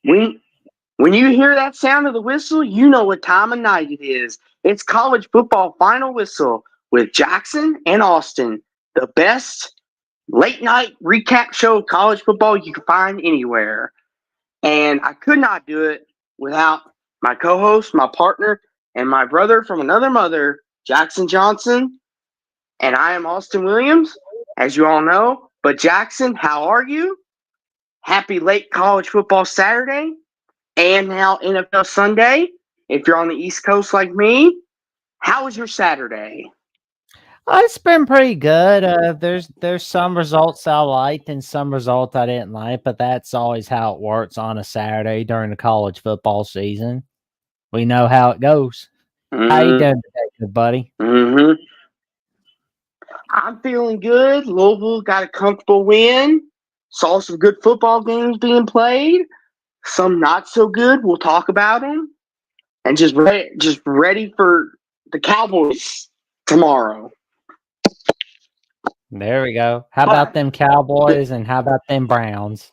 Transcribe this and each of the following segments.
When when you hear that sound of the whistle, you know what time of night it is. It's college football final whistle with Jackson and Austin, the best late night recap show of college football you can find anywhere. And I could not do it without my co host, my partner, and my brother from another mother, Jackson Johnson. And I am Austin Williams, as you all know. But Jackson, how are you? Happy late college football Saturday and now NFL Sunday. If you're on the East Coast like me, how was your Saturday? It's been pretty good. There's some results I liked and some results I didn't like, but that's always how it works on a Saturday during the college football season. We know how it goes. How you Mm-hmm. doing today, good buddy? I'm feeling good. Louisville got a comfortable win. Saw some good football games being played. Some not so good. We'll talk about them. And just ready for the Cowboys tomorrow. There we go. How about But them Cowboys and how about them Browns?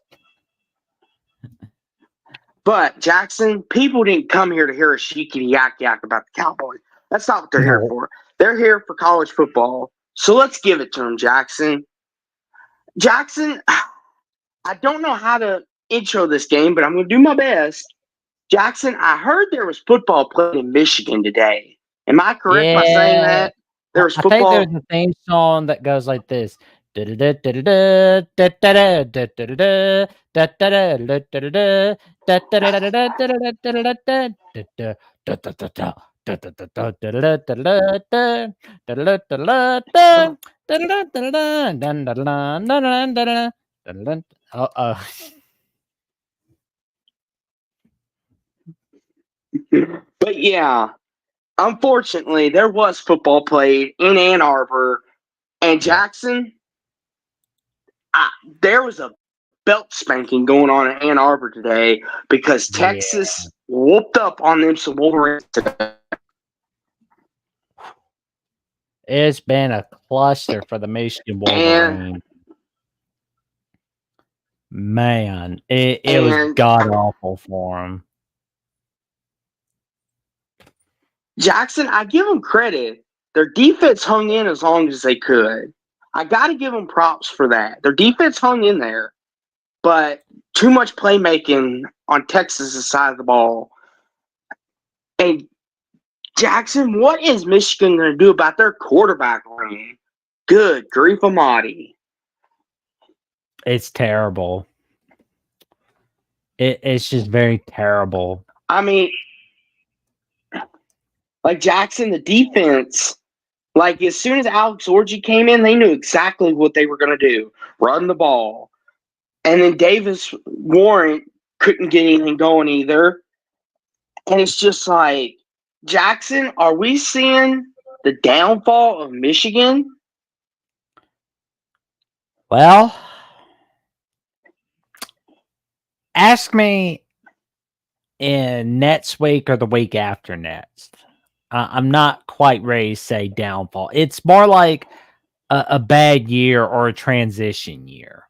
but Jackson, people didn't come here to hear a sheikity yak yak about the Cowboys. That's not what they're here No. for. They're here for college football. So let's give it to them, Jackson. Jackson, I don't know how to intro this game, but I'm going to do my best. Jackson, I heard there was football played in Michigan today. Am I correct by saying Yeah. that? There was I think there's football. a theme song that goes like this. Uh-oh. But yeah, unfortunately, there was football played in Ann Arbor. And Yeah. Jackson, there was a belt spanking going on in Ann Arbor today because Yeah. Texas whooped up on them some Wolverines today. It's been a cluster for the Michigan And Wolverines. Man, it was and god awful for them. Jackson, I give them credit. Their defense hung in as long as they could. I got to give them props for that. Their defense hung in there, but too much playmaking on Texas' side of the ball. And Jackson, what is Michigan going to do about their quarterback room? Good grief, Amadi. It's terrible. It's just very terrible. I mean, like Jackson, the defense, like as soon as Alex Orgy came in, they knew exactly what they were going to do: run the ball. And then Davis Warren couldn't get anything going either. And it's just like, Jackson, are we seeing the downfall of Michigan? Well, ask me in next week or the week after next. I'm not quite ready to say downfall. It's more like a bad year or a transition year.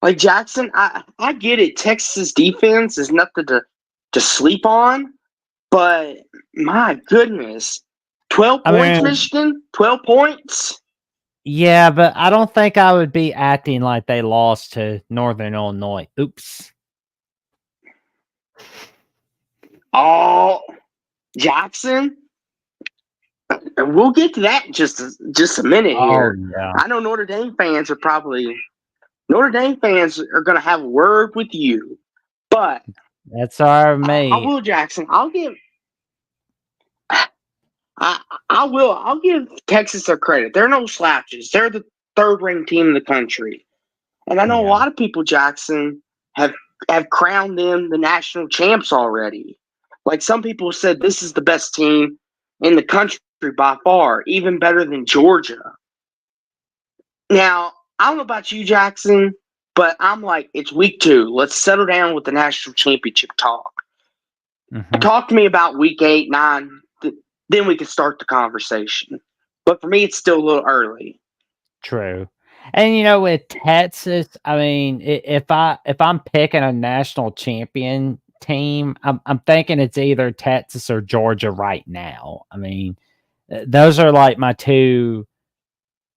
Like Jackson, I get it. Texas defense is nothing to sleep on, but my goodness, 12 I points, mean, Michigan, 12 points. yeah, but I don't think I would be acting like they lost to Northern Illinois. Oops. Oh, Jackson, we'll get to that in just a minute Oh here. yeah. I know Notre Dame fans are going to have a word with you, but That's our I mate. will, Jackson. I'll give Texas their credit. They're no slouches. They're the third ranked team in the country, and I know a Yeah. lot of people, Jackson, have crowned them the national champs already. Like some people said, this is the best team in the country by far, even better than Georgia. Now, I don't know about you, Jackson, but I'm like, it's week 2. Let's settle down with the national championship talk. Mhm. Talk to me about week 8, 9. Then we can start the conversation. But for me, it's still a little early. True. And with Texas, I mean, if I'm picking a national champion team, I'm thinking it's either Texas or Georgia right now. I mean, those are like my two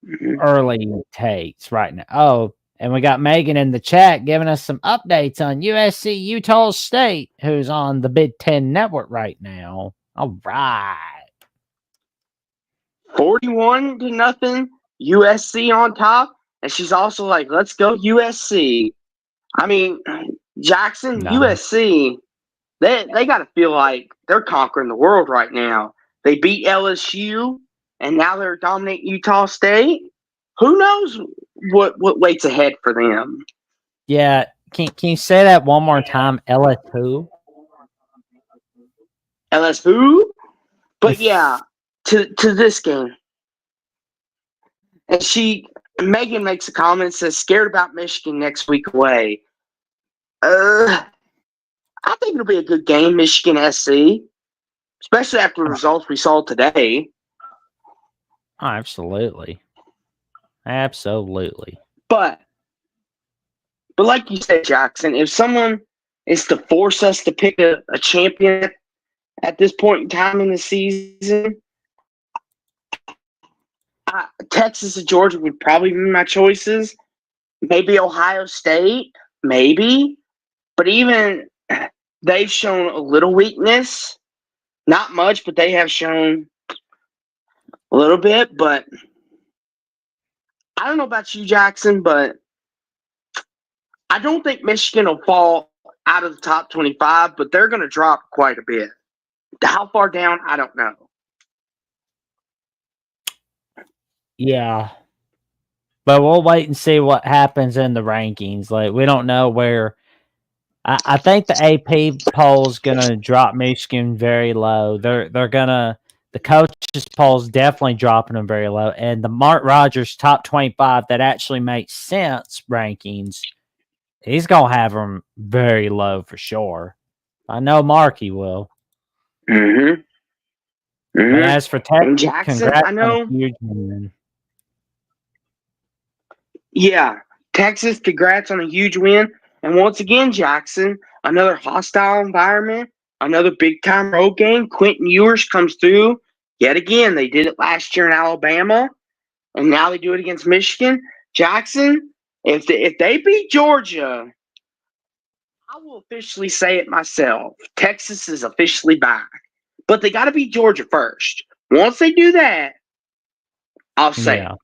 Mhm. early takes right now. Oh, and we got Megan in the chat giving us some updates on USC Utah State, who's on the Big Ten Network right now. All right. 41-0, USC on top. And she's also like, let's go USC. I mean, Jackson, No. USC, they got to feel like they're conquering the world right now. They beat LSU, and now they're dominating Utah State. Who knows what waits ahead for them? Yeah. Can you say that one more time? LSU? LSU? But yeah, to this game. And Megan makes a comment, says, scared about Michigan next week away. I think it'll be a good game, Michigan SC, especially after the results we saw today. Oh, absolutely. Absolutely. But like you said, Jackson, if someone is to force us to pick a champion at this point in time in the season, Texas and Georgia would probably be my choices. Maybe Ohio State, maybe. But even they've shown a little weakness. Not much, but they have shown a little bit. But I don't know about you, Jackson, but I don't think Michigan will fall out of the top 25, but they're going to drop quite a bit. How far down, I don't know. Yeah. But we'll wait and see what happens in the rankings. Like, we don't know where. I think the AP poll is gonna drop Michigan very low. They're gonna the coaches poll's definitely dropping them very low, and the Mark Rogers top 25 that actually makes sense rankings, he's gonna have them very low for sure. I know Marky will. Mm-hmm. But Mm-hmm. as for And Texas, Jackson, congrats I on a know. huge win. Yeah, Texas, congrats on a huge win. And once again, Jackson, another hostile environment, another big-time road game. Quentin Ewers comes through yet again. They did it last year in Alabama, and now they do it against Michigan. Jackson, if they beat Georgia, I will officially say it myself. Texas is officially back. But they got to beat Georgia first. Once they do that, I'll say Yeah.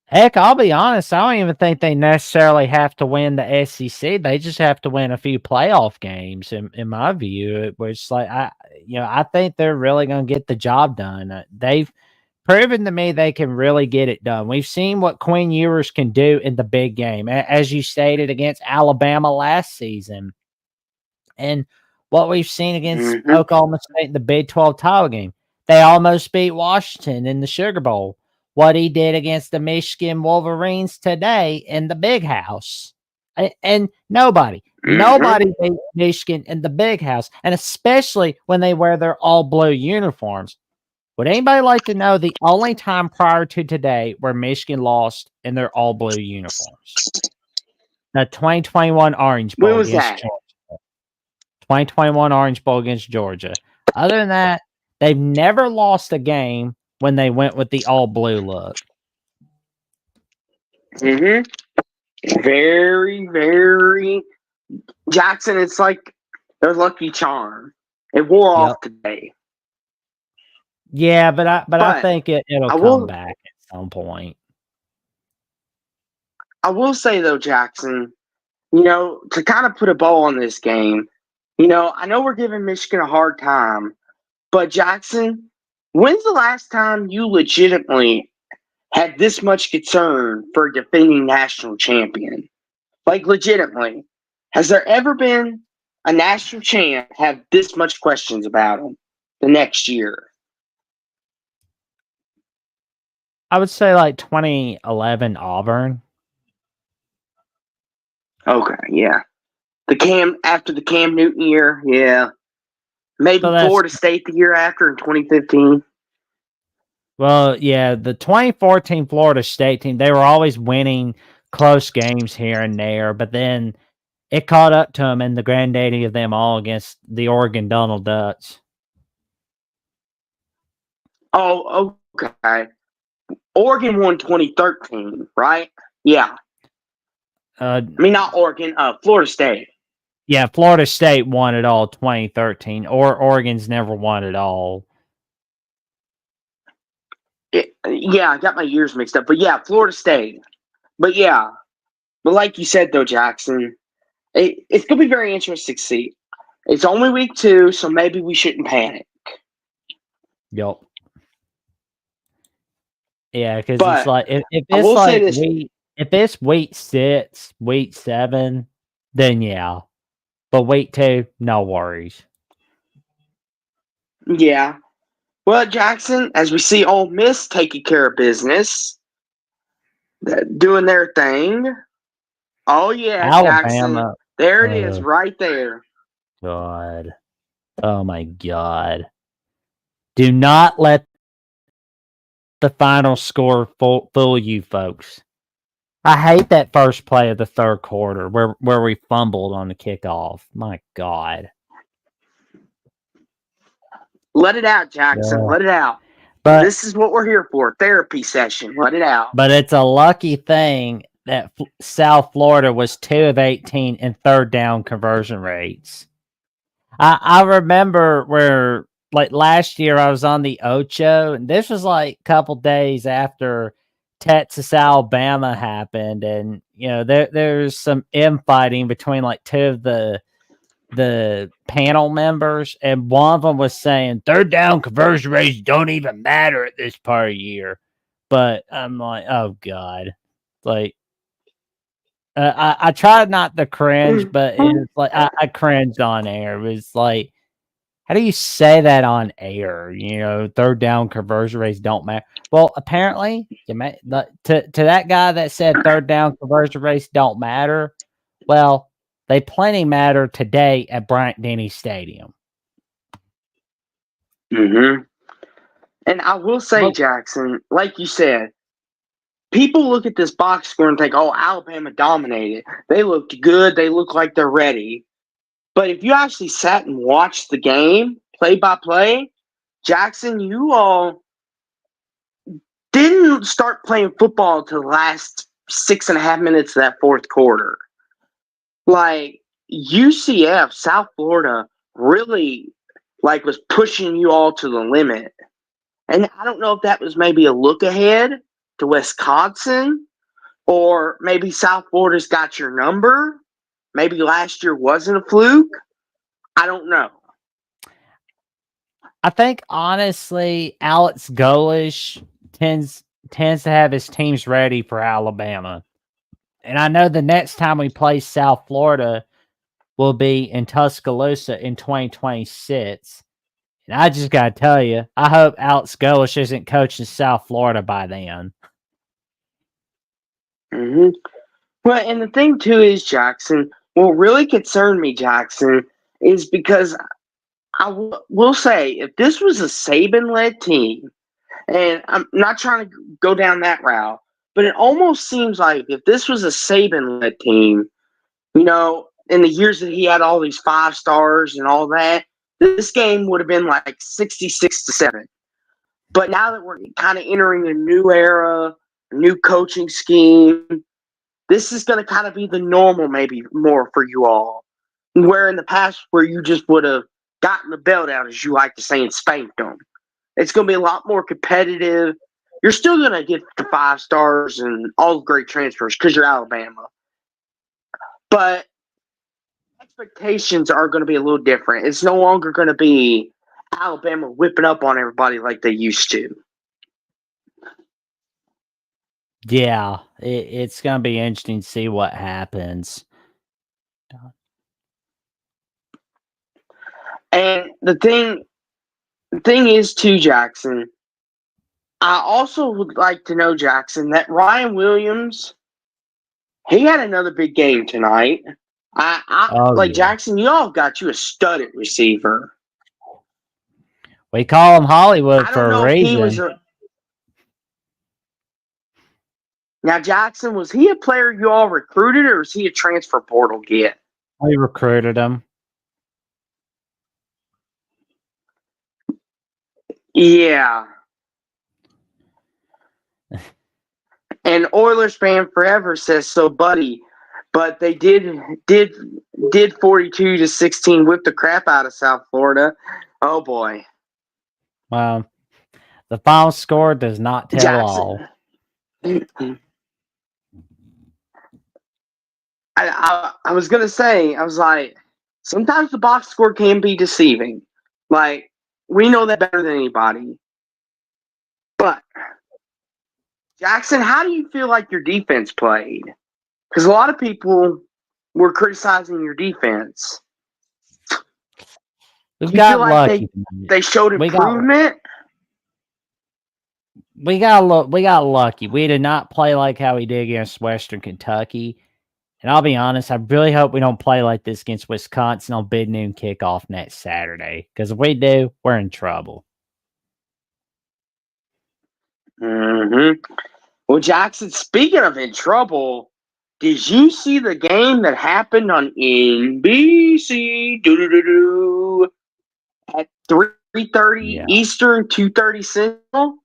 Heck, I'll be honest. I don't even think they necessarily have to win the SEC. They just have to win a few playoff games. In my view, which like I think they're really going to get the job done. They've proven to me they can really get it done. We've seen what Quinn Ewers can do in the big game, as you stated against Alabama last season, and what we've seen against it. Oklahoma State in the Big 12 title game. They almost beat Washington in the Sugar Bowl. What he did against the Michigan Wolverines today in the Big House. And nobody beat Michigan in the Big House, and especially when they wear their all blue uniforms. Would anybody like to know the only time prior to today where Michigan lost in their all blue uniforms? The 2021 Orange When Bowl was against that? Georgia. 2021 Orange Bowl against Georgia. Other than that, they've never lost a game when they went with the all blue look. Very, very Jackson. It's like their lucky charm. It wore off today. Yeah, but I think it'll come will, back at some point. I will say though, Jackson, to kind of put a bow on this game, I know we're giving Michigan a hard time, but Jackson, when's the last time you legitimately had this much concern for a defending national champion? Like, legitimately. Has there ever been a national champ have this much questions about him the next year? I would say like 2011 Auburn. Okay, yeah. After the Cam Newton year, yeah. Maybe So Florida State the year after in 2015. Well, yeah, the 2014 Florida State team, they were always winning close games here and there, but then it caught up to them in the granddaddy of them all against the Oregon Donald Ducks. Oh, okay. Oregon won 2013, right? Yeah. I mean, not Oregon, Florida State. Yeah, Florida State won it all 2013, or Oregon's never won it all. Yeah, I got my years mixed up. But yeah, Florida State. But yeah. But like you said, though, Jackson, it's going to be very interesting to see. It's only week 2, so maybe we shouldn't panic. Yep. Yeah, because it's like if it's like if it's week 6, week 7, then yeah. But week 2, no worries. Yeah. Well, Jackson, as we see Ole Miss taking care of business, doing their thing. Oh yeah, Alabama. Jackson. There it is, right there. God. Oh my God. Do not let the final score fool you, folks. I hate that first play of the third quarter where we fumbled on the kickoff. My God. Let it out, Jackson. Yeah. Let it out. But this is what we're here for. Therapy session. Let it out. But it's a lucky thing that South Florida was 2 of 18 in third down conversion rates. I remember where, like, last year I was on the Ocho, and this was like a couple days after Texas Alabama happened, and you know there's some infighting between like 2 of the panel members, and one of them was saying third down conversion rates don't even matter at this part of the year. But I'm like, oh God, like I tried not to cringe, but it's like I cringed on air. It was like, how do you say that on air? You know, third down conversion rates don't matter. Well, apparently, to that guy that said third down conversion rates don't matter, well, they plenty matter today at Bryant-Denny Stadium. Mm-hmm. And I will say, Jackson, like you said, people look at this box score and think, oh, Alabama dominated. They looked good. They look like they're ready. But if you actually sat and watched the game, play by play, Jackson, you all didn't start playing football until the last 6.5 minutes of that fourth quarter. Like, UCF, South Florida, really was pushing you all to the limit. And I don't know if that was maybe a look ahead to Wisconsin, or maybe South Florida's got your number. Maybe last year wasn't a fluke. I don't know. I think, honestly, Alex Golesh tends to have his teams ready for Alabama. And I know the next time we play South Florida will be in Tuscaloosa in 2026. And I just got to tell you, I hope Alex Golesh isn't coaching South Florida by then. Mm-hmm. Well, and the thing, too, is, Jackson, what really concerned me, Jackson, is because I will say, if this was a Saban-led team, and I'm not trying to go down that route, but it almost seems like if this was a Saban-led team, you know, in the years that he had all these 5 stars and all that, this game would have been like 66-7. But now that we're kind of entering a new era, a new coaching scheme, this is going to kind of be the normal, maybe more for you all. Where in the past, where you just would have gotten the belt out, as you like to say, and spanked them. It's going to be a lot more competitive. You're still going to get the 5 stars and all the great transfers because you're Alabama. But expectations are going to be a little different. It's no longer going to be Alabama whipping up on everybody like they used to. Yeah, it's going to be interesting to see what happens. And the thing is, too, Jackson, I also would like to know, Jackson, that Ryan Williams, he had another big game tonight. Jackson, you all got you a studded receiver. We call him Hollywood for a reason. Now, Jackson, was he a player you all recruited, or was he a transfer portal get? We recruited him. Yeah. And Oilers fan forever says so, buddy. But they did 42-16 whip the crap out of South Florida. Oh boy. The final score does not tell all. I was gonna say, I was like, sometimes the box score can be deceiving. Like, we know that better than anybody. But Jackson, how do you feel like your defense played? Because a lot of people were criticizing your defense. We've Do you got feel like lucky. they showed improvement? We got lucky. We did not play like how we did against Western Kentucky. And I'll be honest, I really hope we don't play like this against Wisconsin on big noon kickoff next Saturday. Because if we do, we're in trouble. Mm-hmm. Well, Jackson, speaking of in trouble, did you see the game that happened on NBC at 3:30 Eastern, 2:30 Central?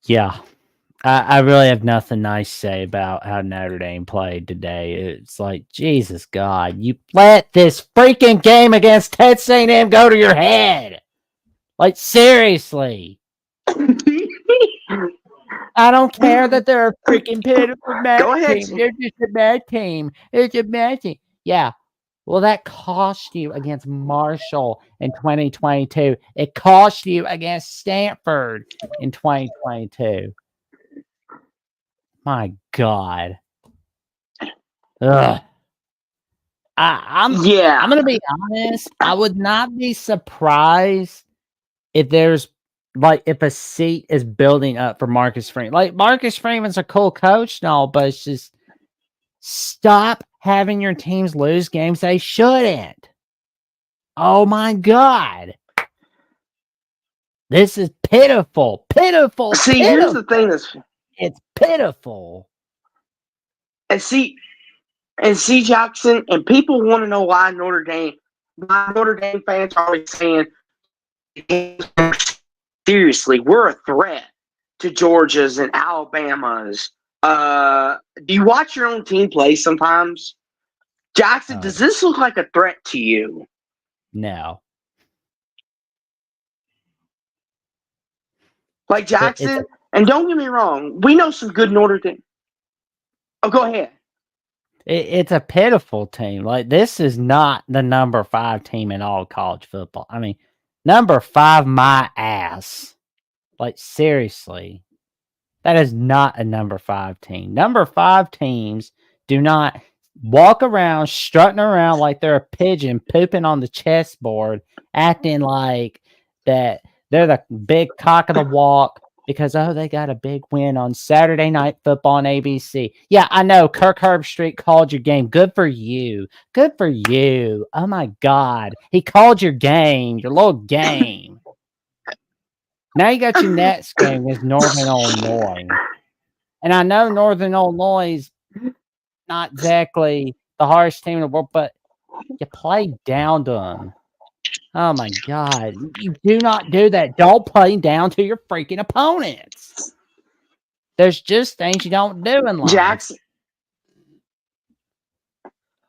Yeah. I really have nothing nice to say about how Notre Dame played today. It's like, Jesus God, you let this freaking game against Texas A&M go to your head. Like, seriously. I don't care that they're a freaking pitiful bad team. They're just a bad team. It's a bad team. Yeah. Well, that cost you against Marshall in 2022. It cost you against Stanford in 2022. My God. Ugh. I'm gonna be honest. I would not be surprised if there's if a seat is building up for Marcus Freeman. Like, Marcus Freeman's a cool coach and all, but it's just stop having your teams lose games they shouldn't. Oh my God. This is pitiful. Pitiful. See, pitiful. Here's the thing it's pitiful. And see, Jackson, and people want to know why Notre Dame fans are always saying, seriously, we're a threat to Georgia's and Alabama's. Do you watch your own team play sometimes? Jackson, does this look like a threat to you? No. Like, Jackson, and don't get me wrong, we know some good Notre Dame. Oh, go ahead. It's a pitiful team. Like, this is not the number 5 team in all college football. I mean, number 5, my ass. Like, seriously. That is not a number 5 team. Number 5 teams do not walk around, strutting around like they're a pigeon pooping on the chessboard, acting like that they're the big cock of the walk because, they got a big win on Saturday Night Football on ABC. Yeah, I know. Kirk Herbstreit called your game. Good for you. Good for you. Oh, my God. He called your game, your little game. Now you got your next game against Northern Illinois. And I know Northern Illinois is not exactly the hardest team in the world, but you play down to them. Oh, my God. You do not do that. Don't play down to your freaking opponents. There's just things you don't do in life.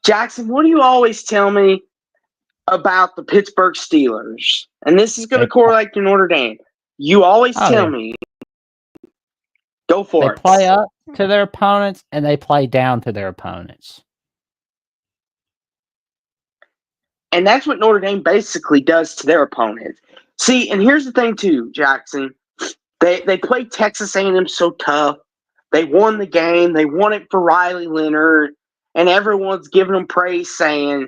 Jackson, what do you always tell me about the Pittsburgh Steelers? And this is going to correlate to Notre Dame. You always tell me. Go for it. They play up to their opponents and they play down to their opponents. And that's what Notre Dame basically does to their opponents. See, and here's the thing too, Jackson. They played Texas A&M so tough. They won the game. They won it for Riley Leonard. And everyone's giving them praise, saying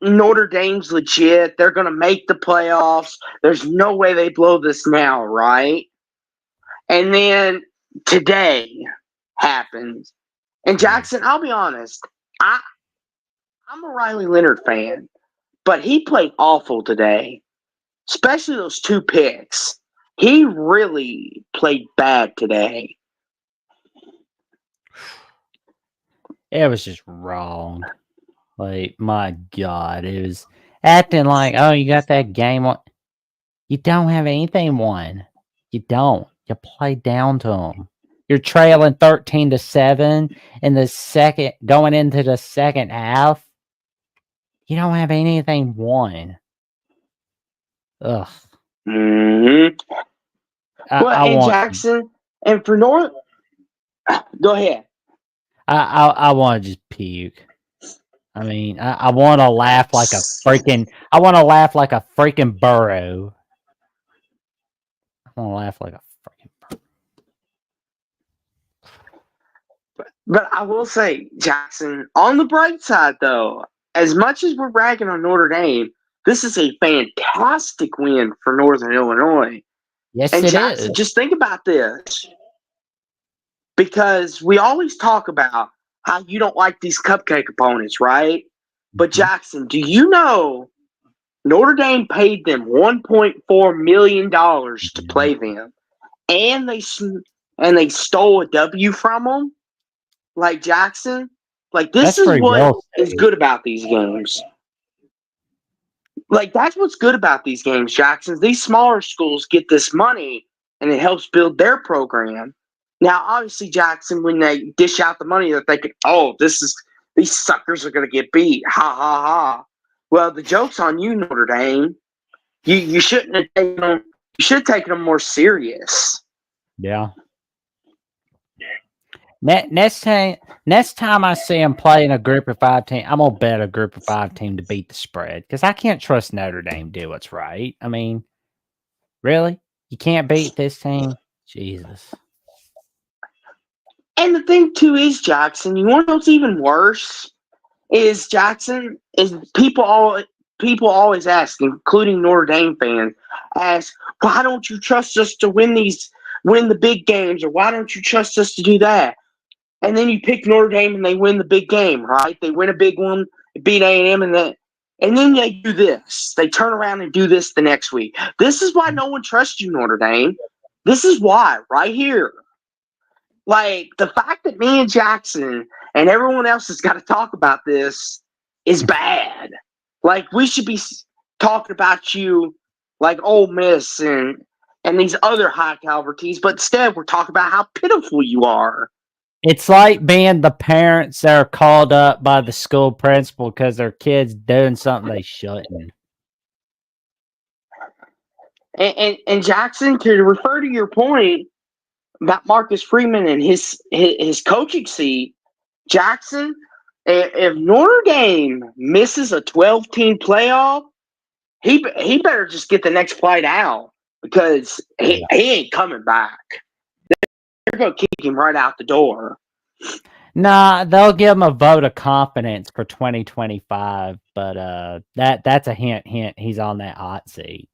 Notre Dame's legit. They're going to make the playoffs. There's no way they blow this now, right? And then today happens. And Jackson, I'll be honest, I'm a Riley Leonard fan, but he played awful today, especially those 2 picks. He really played bad today. it was just wrong. Like, my God, it was acting like, oh, you got that game on. You don't have anything won. You don't. You play down to them. You're trailing 13-7 in the second, going into the second half. You don't have anything won. Ugh. Mm-hmm. Well, I and want. Jackson, and for North, go ahead. I want to just puke. I mean, I want to laugh like a freaking. I want to laugh like a freaking burro. I want to laugh like a freaking burro. But I will say, Jackson, on the bright side, though, as much as we're ragging on Notre Dame, this is a fantastic win for Northern Illinois. Yes, And it Jackson, is. just think about this. Because we always talk about how you don't like these cupcake opponents, right? But Mhm. Jackson, do you know Notre Dame paid them $1.4 million to play them, and they stole a W from them? Like Jackson, like this That's is free what real is estate. good about these games. Like that's what's good about these games, Jackson. These smaller schools get this money, and it helps build their program. Now, obviously, Jackson, when they dish out the money, they're thinking, "Oh, these suckers are going to get beat." Ha ha ha. Well, the joke's on you, Notre Dame. You shouldn't have taken them. You should have taken them more serious. Yeah. Next time I see him playing a group of 5 team, I'm gonna bet a group of 5 team to beat the spread because I can't trust Notre Dame do what's right. I mean, really, you can't beat this team. Jesus. And the thing too is, Jackson, you want to know what's even worse? Is Jackson is people always ask, including Notre Dame fans, ask, why don't you trust us to win the big games, or why don't you trust us to do that? And then you pick Notre Dame and they win the big game, right? They win a big one, beat A&M, and then they do this. They turn around and do this the next week. This is why no one trusts you, Notre Dame. This is why, right here. Like the fact that me and Jackson and everyone else has got to talk about this is bad. Like we should be talking about you like Ole Miss and these other high caliber teams, but instead we're talking about how pitiful you are. It's like being the parents that are called up by the school principal because their kid's doing something they shouldn't. And Jackson, to refer to your point about Marcus Freeman and his coaching seat, Jackson, if Notre Dame misses a 12-team playoff, he better just get the next flight out because he ain't coming back. They're gonna kick him right out the door. Nah, they'll give him a vote of confidence for 2025, but that's a hint. He's on that hot seat.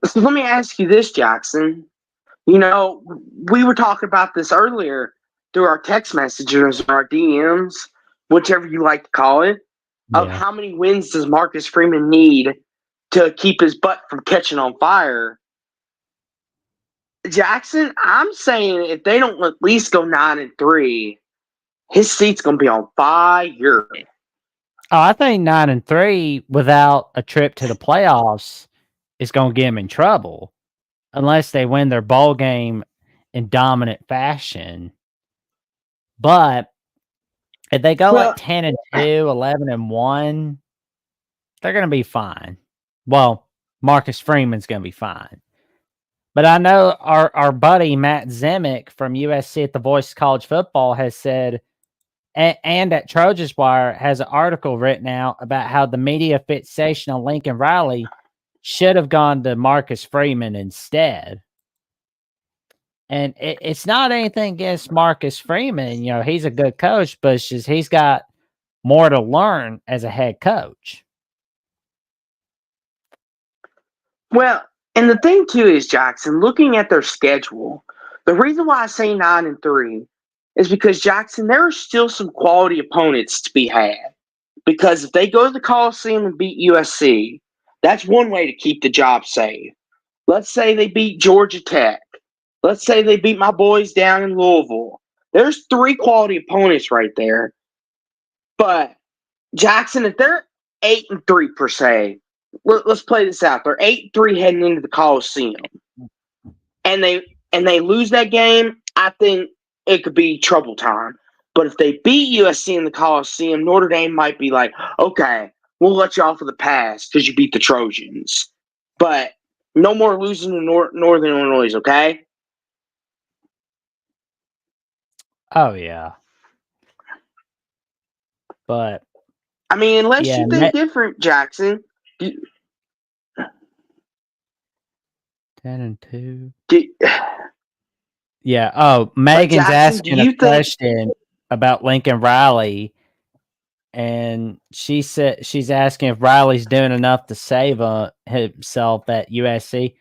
So let me ask you this, Jackson. You know, we were talking about this earlier through our text messages or our DMs, whichever you like to call it, of Yeah. how many wins does Marcus Freeman need to keep his butt from catching on fire. Jackson, I'm saying if they don't at least go 9-3, his seat's gonna be on fire. Oh, I think 9-3 without a trip to the playoffs is going to get them in trouble unless they win their bowl game in dominant fashion. But if they go Well, like 10-2, 11-1, they're going to be fine. Well, Marcus Freeman's going to be fine. But I know our buddy Matt Zemek from USC at the Voice of College Football has said, and at Trojans Wire has an article written out about how the media fixation on Lincoln Riley should have gone to Marcus Freeman instead. And it's not anything against Marcus Freeman. You know, he's a good coach, but it's just he's got more to learn as a head coach. Well, and the thing too is, Jackson, looking at their schedule, the reason why I say 9-3 is because, Jackson, there are still some quality opponents to be had. Because if they go to the Coliseum and beat USC, that's one way to keep the job safe. Let's say they beat Georgia Tech. Let's say they beat my boys down in Louisville. There's 3 quality opponents right there. But Jackson, if they're 8-3 per se, let's play this out. They're 8-3 heading into the Coliseum, and they lose that game. I think it could be trouble time. But if they beat USC in the Coliseum, Notre Dame might be like, okay, we'll let you off of the pass because you beat the Trojans. But no more losing to Northern Illinois, okay? Oh yeah. But I mean, unless yeah, you think different, Jackson. 10-2. Yeah. Oh, Megan's Jackson, asking a question about Lincoln Riley, and she said she's asking if Riley's doing enough to save himself at USC.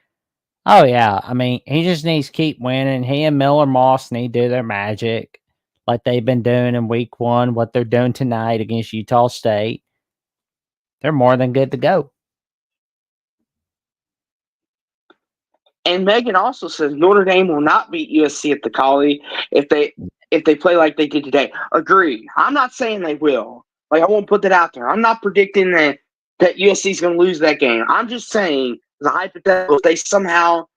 Oh yeah, I mean he just needs to keep winning. He and Miller Moss need to do their magic like they've been doing in week 1. What they're doing tonight against Utah State, they're more than good to go. And Megan also says Notre Dame will not beat USC at the Collie if they play like they did today. Agreed. I'm not saying they will. Like, I won't put that out there. I'm not predicting that USC is going to lose that game. I'm just saying, the hypothetical, if they somehow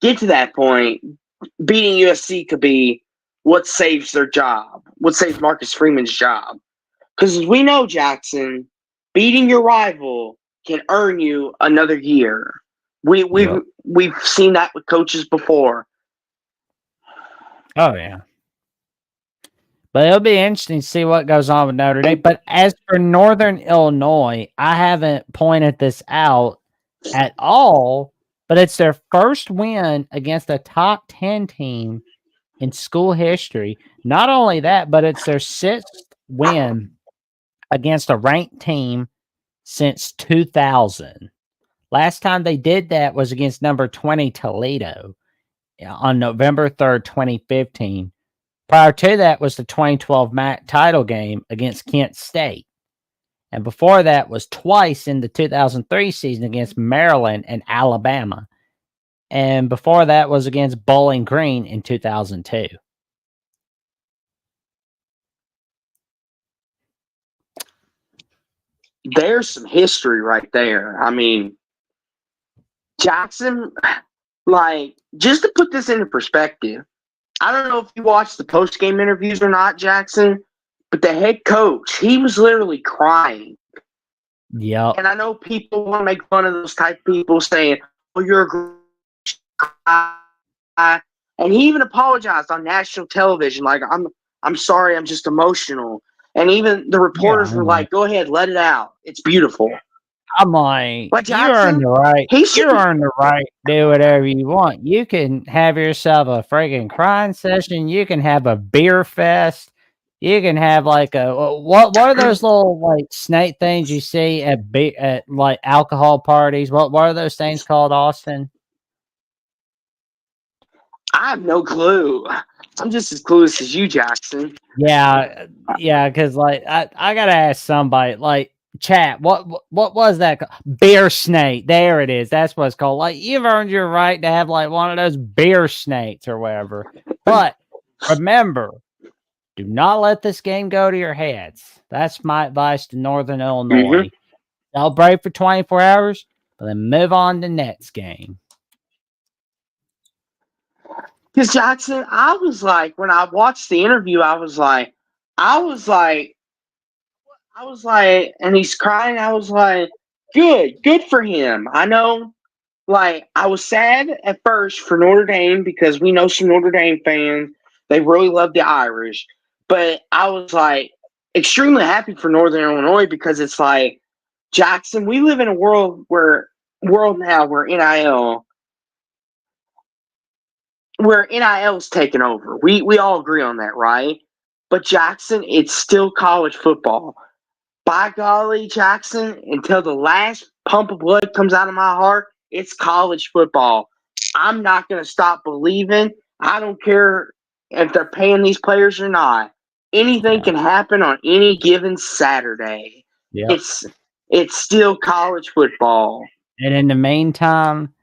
get to that point, beating USC could be what saves their job, what saves Marcus Freeman's job. Because as we know, Jackson, beating your rival can earn you another year. We've seen that with coaches before. Oh yeah. But it'll be interesting to see what goes on with Notre Dame. But as for Northern Illinois, I haven't pointed this out at all, but it's their first win against a top 10 team in school history. Not only that, but it's their 6th win against a ranked team since 2000. Last time they did that was against number 20 Toledo on November 3rd, 2015. Prior to that was the 2012 MAC title game against Kent State. And before that was twice in the 2003 season against Maryland and Alabama. And before that was against Bowling Green in 2002. There's some history right there. I mean, Jackson, like, just to put this into perspective, I don't know if you watched the post-game interviews or not, Jackson, but the head coach, he was literally crying. Yeah. And I know people want to make fun of those type of people saying, oh, you're a great guy. And he even apologized on national television, like, I'm sorry, I'm just emotional. And even the reporters were like, go ahead, let it out. It's beautiful. I'm like, but Jackson, you earn the right. You earn the right to do whatever you want. You can have yourself a friggin' crying session. You can have a beer fest. You can have like a what are those little like snake things you see at like alcohol parties? What are those things called, Austin? I have no clue. I'm just as clueless as you, Jackson. Yeah, because like I gotta ask somebody like. Chat, what was that called? Beer snake? There it is. That's what it's called. Like, you've earned your right to have like one of those beer snakes or whatever. But remember, do not let this game go to your heads. That's my advice to Northern Illinois. Celebrate for 24 hours, but then move on to next game. Because Jackson, I was like, when I watched the interview, I was like, and he's crying. I was like, good for him. I know, like, I was sad at first for Notre Dame because we know some Notre Dame fans. They really love the Irish. But I was like extremely happy for Northern Illinois because it's like, Jackson, we live in a world now where NIL's taken over. We all agree on that, right? But Jackson, it's still college football. By golly, Jackson, until the last pump of blood comes out of my heart, it's college football. I'm not going to stop believing. I don't care if they're paying these players or not. Anything can happen on any given Saturday. Yep. It's still college football. And in the meantime,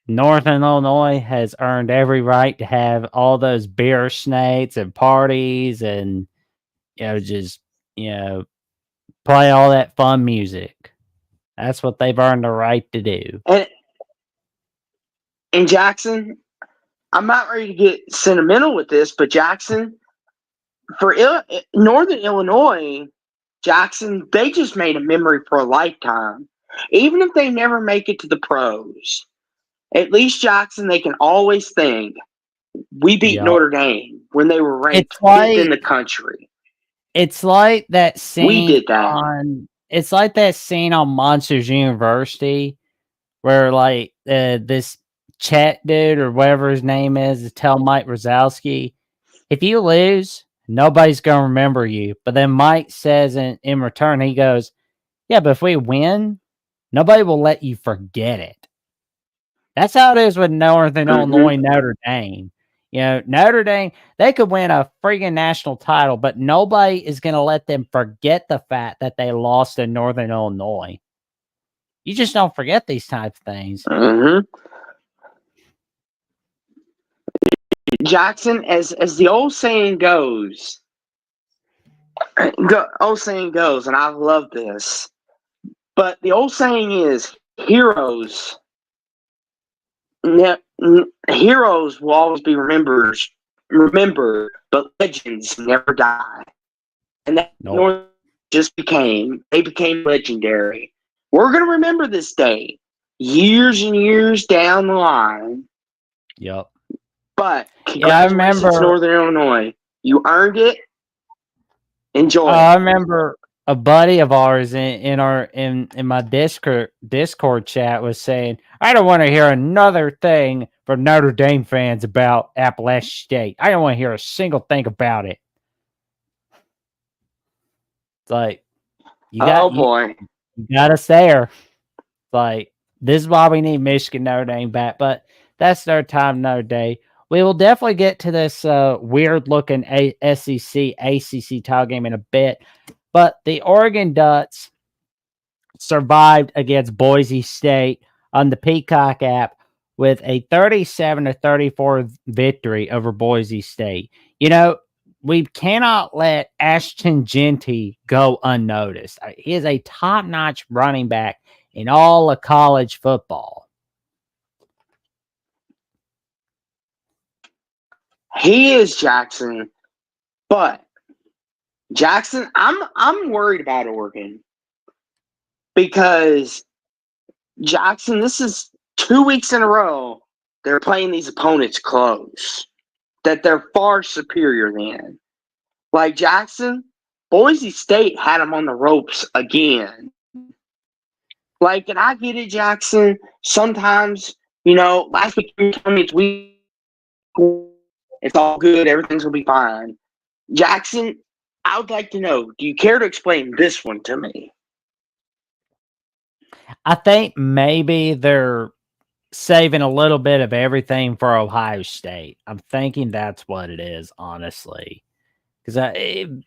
Northern Illinois has earned every right to have all those beer snakes and parties and, just, you know, play all that fun music. That's what they've earned the right to do. And in Jackson, I'm not ready to get sentimental with this, but Jackson, for Northern Illinois, Jackson, they just made a memory for a lifetime. Even if they never make it to the pros, at least Jackson, they can always think, we beat Yep. Notre Dame when they were ranked It's fifth in like the country. it's like that We scene did that. on Monsters University where like this Chet dude or whatever his name is tell Mike Wazowski, if you lose, nobody's gonna remember you. But then Mike says in return, he goes, yeah, but if we win, nobody will let you forget it. That's how it is with Northern Illinois, Notre Dame. Notre Dame, they could win a freaking national title, but nobody is going to let them forget the fact that they lost in Northern Illinois. You just don't forget these types of things. Jackson, as the old saying goes, and I love this, but the old saying is, heroes will always be remembered, but legends never die. And that North they became legendary. We're going to remember this day years and years down the line. Yep. But I remember Northern Illinois. You earned it. Enjoy. I remember a buddy of ours in my Discord chat was saying, I don't want to hear another thing from Notre Dame fans about Appalachian State. I don't want to hear a single thing about it. It's like, you got us there. It's like, this is why we need Michigan Notre Dame back, but that's their time another day. We will definitely get to this weird looking SEC ACC title game in a bit, but the Oregon Ducks survived against Boise State on the Peacock app with a 37-34 victory over Boise State. We cannot let Ashton Jeanty go unnoticed. He is a top-notch running back in all of college football. He is, Jackson, but Jackson, I'm worried about Oregon because Jackson, this is 2 weeks in a row they're playing these opponents close, that they're far superior than. Like Jackson, Boise State had them on the ropes again. Like, and I get it, Jackson. Sometimes, last week you told me it's week, it's all good, everything's gonna be fine. Jackson, I would like to know, do you care to explain this one to me? I think maybe they're saving a little bit of everything for Ohio State. I'm thinking that's what it is, honestly. Because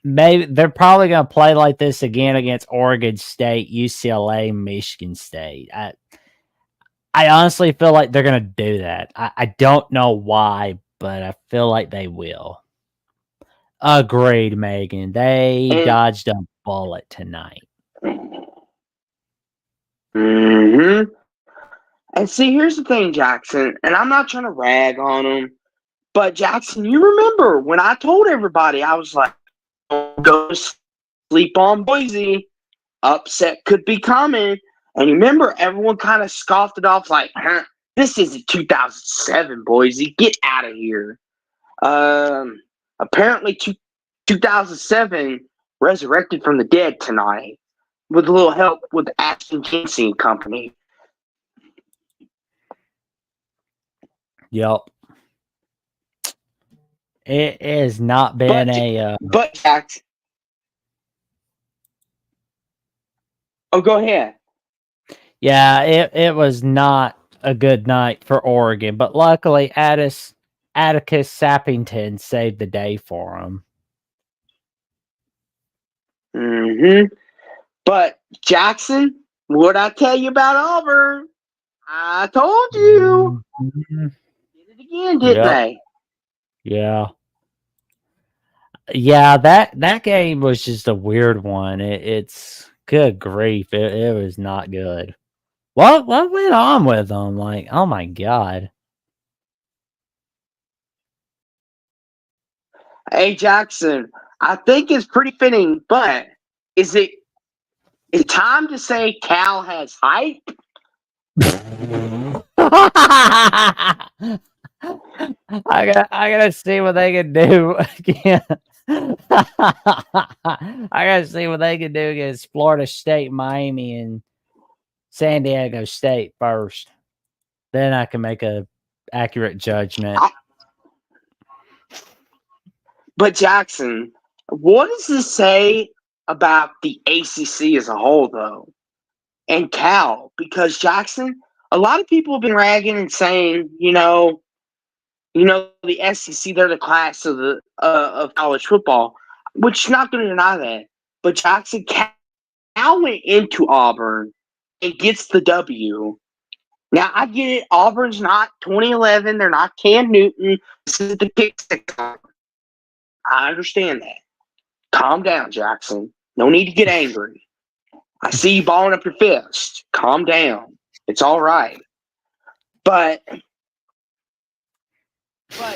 maybe they're probably going to play like this again against Oregon State, UCLA, Michigan State. I honestly feel like they're going to do that. I don't know why, but I feel like they will. Agreed, Megan. They dodged a bullet tonight. Mm-hmm. And see, here's the thing, Jackson, and I'm not trying to rag on them, but Jackson, you remember when I told everybody, I was like, don't go sleep on Boise. Upset could be coming. And you remember everyone kind of scoffed it off like, this isn't 2007, Boise. Get out of here. Apparently 2007 resurrected from the dead tonight with a little help with Ashton Jeanty and company. Yep. It has not been But Jack. Oh, go ahead. Yeah, it was not a good night for Oregon, but luckily Atticus Sappington saved the day for him. But Jackson, what'd I tell you about Auburn? I told you. Mhm. Did it again, didn't Yep. they? Yeah. Yeah, that game was just a weird one. It's good grief. It was not good. What went on with them? Like, oh my god. Hey Jackson, I think it's pretty fitting, but is it time to say Cal has hype? I gotta see what they can do again. I gotta see what they can do against Florida State, Miami, and San Diego State first. Then I can make a accurate judgment. But Jackson, what does this say about the ACC as a whole, though, and Cal? Because Jackson, a lot of people have been ragging and saying, the SEC, they're the class of the of college football, which not going to deny that. But Jackson, Cal went into Auburn and gets the W. Now I get it. Auburn's not 2011. They're not Cam Newton. This is the kick stick. I understand that. Calm down, Jackson. No need to get angry. I see you balling up your fist. Calm down. It's all right. But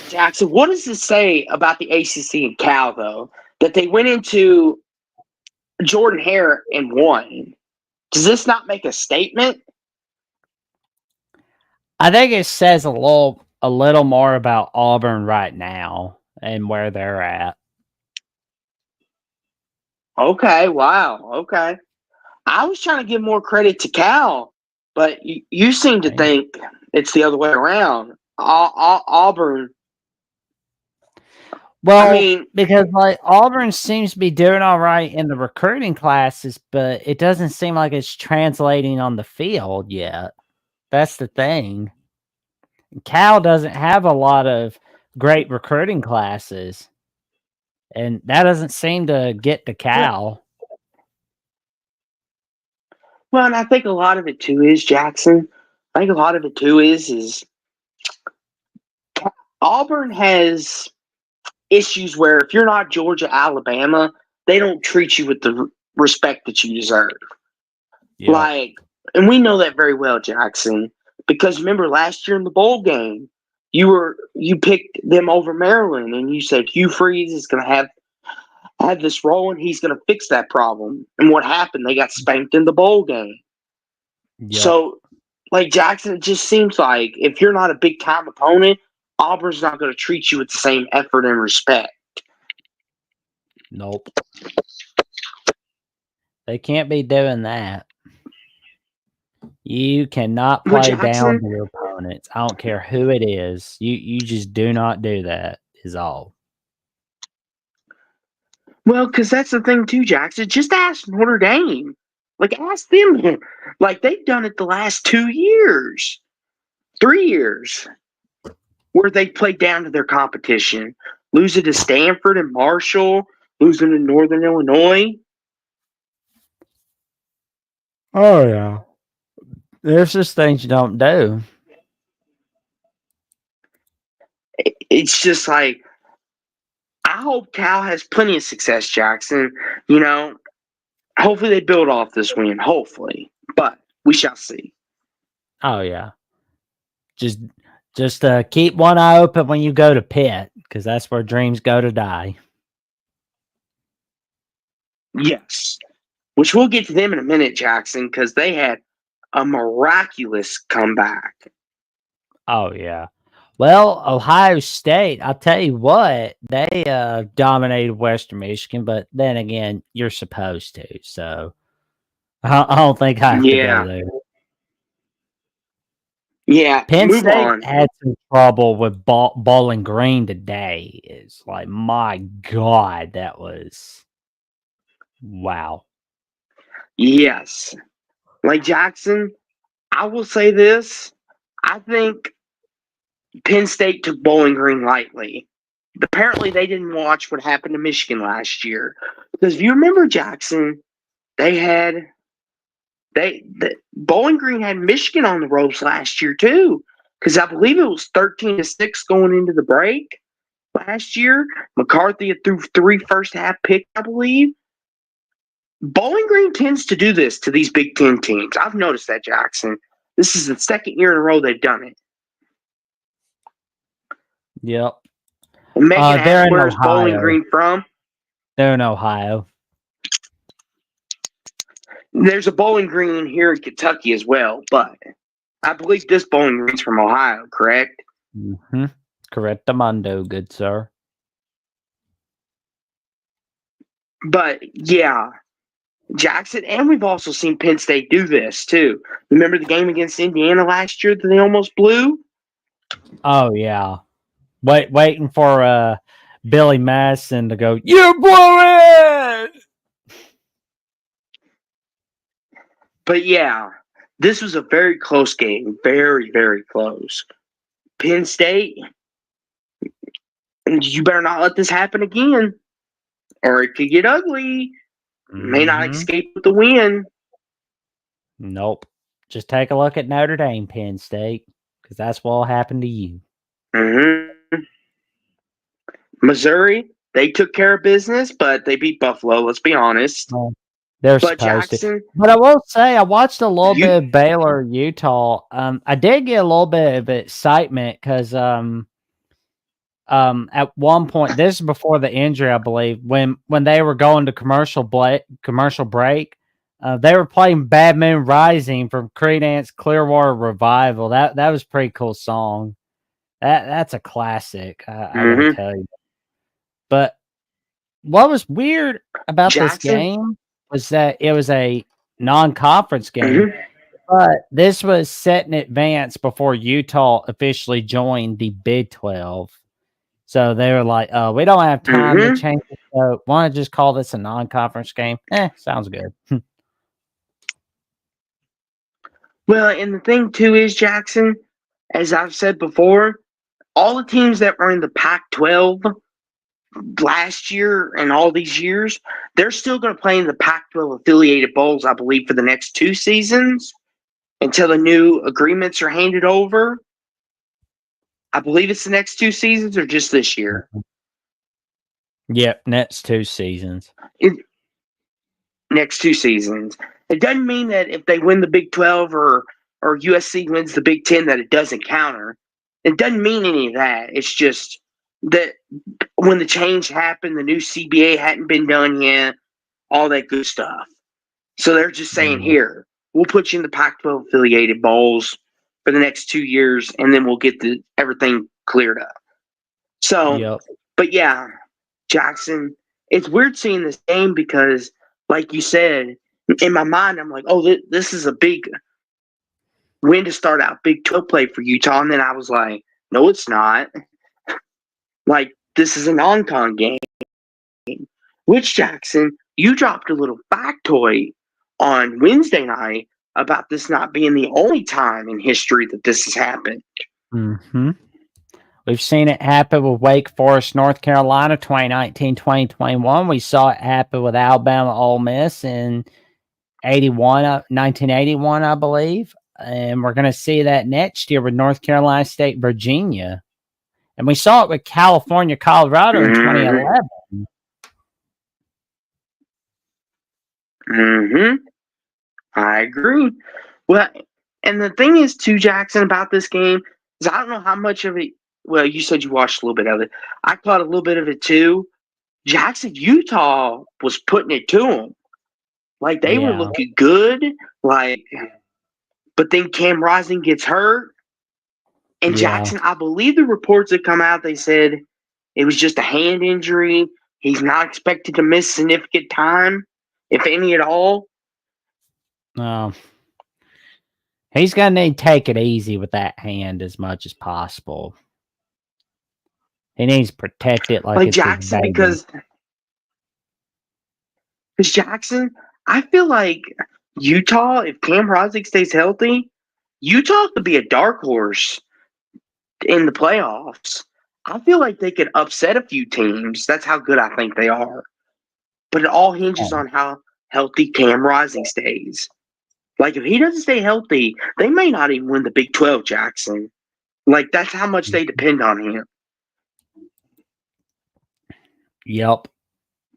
Jackson, what does this say about the ACC and Cal though? That they went into Jordan Hare and won. Does this not make a statement? I think it says a little more about Auburn right now and where they're at. Okay, wow. Okay. I was trying to give more credit to Cal, but you seem to Right. think it's the other way around. Auburn. Well, I mean, because like Auburn seems to be doing all right in the recruiting classes, but it doesn't seem like it's translating on the field yet. That's the thing. Cal doesn't have a lot of great recruiting classes, and that doesn't seem to get to Cal. well, and I think a lot of it too is Jackson. I think a lot of it too is Auburn has issues where if you're not Georgia, Alabama, they don't treat you with the respect that you deserve. Yeah. Like, and we know that very well, Jackson, because remember last year in the bowl game, you picked them over Maryland, and you said Hugh Freeze is going to have this role, and he's going to fix that problem. And what happened? They got spanked in the bowl game. Yep. So, like Jackson, it just seems like if you're not a big time opponent, Auburn's not going to treat you with the same effort and respect. Nope. They can't be doing that. You cannot play down Jackson, to your opponents. I don't care who it is. You just do not do that, is all. well, because that's the thing too, Jackson. Just ask Notre Dame. Like, ask them. Like, they've done it the last 2 years, 3 years, where they played down to their competition, losing to Stanford and Marshall, losing to Northern Illinois. Oh yeah. There's just things you don't do. It's just like, I hope Cal has plenty of success, Jackson. Hopefully they build off this win. Hopefully. But we shall see. Oh yeah. Just keep one eye open when you go to Pitt, because that's where dreams go to die. Yes. Which we'll get to them in a minute, Jackson, because they had a miraculous comeback. Oh yeah. Well, Ohio State, I'll tell you what, they dominated Western Michigan, but then again, you're supposed to, so I don't think I have to go there. Yeah, Penn move State on. had some trouble with Bowling Green today. It's like, my God, that was wow. Yes. Like Jackson, I will say this. I think Penn State took Bowling Green lightly. Apparently, they didn't watch what happened to Michigan last year. Because if you remember, Jackson, they had Bowling Green had Michigan on the ropes last year too, because I believe it was 13-6 going into the break last year. McCarthy had threw 3 first half picks, I believe. Bowling Green tends to do this to these Big Ten teams. I've noticed that, Jackson. This is the second year in a row they've done it. Yep. And Megan they're asked, in where's Bowling Ohio. Green from? They're in Ohio. There's a Bowling Green here in Kentucky as well, but I believe this Bowling Green's from Ohio, correct? Mm-hmm. Correctamundo, good sir. But yeah, Jackson, and we've also seen Penn State do this too. Remember the game against Indiana last year that they almost blew? Oh yeah. Waiting for Billy Madison to go, "You blew it!" But yeah, this was a very close game. Very, very close. Penn State, you better not let this happen again, or it could get ugly. May not escape with the win. Nope. Just take a look at Notre Dame, Penn State, because that's what will happen to you. Mm-hmm. Missouri, they took care of business, but they beat Buffalo. Let's be honest. They're But supposed Jackson, to. But I will say, I watched a little bit of Baylor, Utah. I did get a little bit of excitement because at one point, this is before the injury, I believe, when they were going to commercial break, they were playing Bad Moon Rising from Creedence Clearwater Revival. That was a pretty cool song. That's a classic, I gotta tell you. But what was weird about this game was that it was a non-conference game, but this was set in advance before Utah officially joined the Big 12. So they were like, we don't have time to change it. So want to just call this a non-conference game? Sounds good. Well, and the thing too is, Jackson, as I've said before, all the teams that were in the Pac-12 last year and all these years, they're still going to play in the Pac-12 affiliated bowls, I believe, for the next 2 seasons until the new agreements are handed over. I believe it's the next 2 seasons or just this year. Yep, next 2 seasons. Next 2 seasons. It doesn't mean that if they win the Big 12 or USC wins the Big 10 that it doesn't counter. It doesn't mean any of that. It's just that when the change happened, the new CBA hadn't been done yet, all that good stuff. So they're just saying, here, we'll put you in the Pac-12 affiliated bowls for the next 2 years, and then we'll get everything cleared up. So, But yeah, Jackson, it's weird seeing this game because, like you said, in my mind, I'm like, oh, this is a big win to start out Big 12 play for Utah. And then I was like, no, it's not. Like, this is a non-con game. Which, Jackson, you dropped a little factoid on Wednesday night about this not being the only time in history that this has happened. Mm-hmm. We've seen it happen with Wake Forest, North Carolina, 2019, 2021. We saw it happen with Alabama, Ole Miss in 1981, I believe. And we're going to see that next year with North Carolina State, Virginia. And we saw it with California, Colorado in 2011. Mm-hmm. I agree. Well, and the thing is, too, Jackson, about this game is I don't know how much of it. Well, you said you watched a little bit of it. I caught a little bit of it too. Jackson, Utah was putting it to them. Like, they were looking good. Like, but then Cam Rising gets hurt. And Jackson, I believe the reports that come out, they said it was just a hand injury. He's not expected to miss significant time, if any at all. No. He's going to need to take it easy with that hand as much as possible. He needs to protect it like it's Jackson, his baby. because Jackson, I feel like Utah, if Cam Rising stays healthy, Utah could be a dark horse in the playoffs. I feel like they could upset a few teams. That's how good I think they are. But it all hinges on how healthy Cam Rising stays. Like, if he doesn't stay healthy, they may not even win the Big 12, Jackson. Like, that's how much they depend on him. Yep.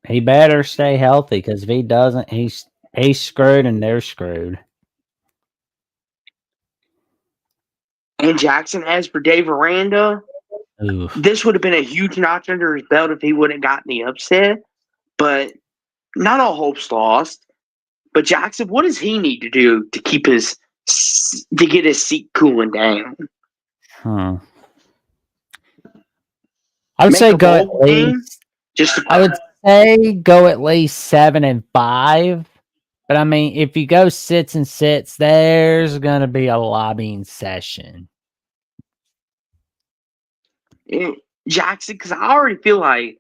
He better stay healthy because if he doesn't, he's screwed and they're screwed. And Jackson, as for Dave Aranda, Oof. this would have been a huge notch under his belt if he wouldn't gotten the upset. But not all hope's lost. But Jackson, what does he need to do to keep to get his seat cooling down? I would Make say a go bowl at game? least. I would say go at least 7-5. But I mean, if you go 6-6, there's gonna be a lobbying session. Jackson, because I already feel like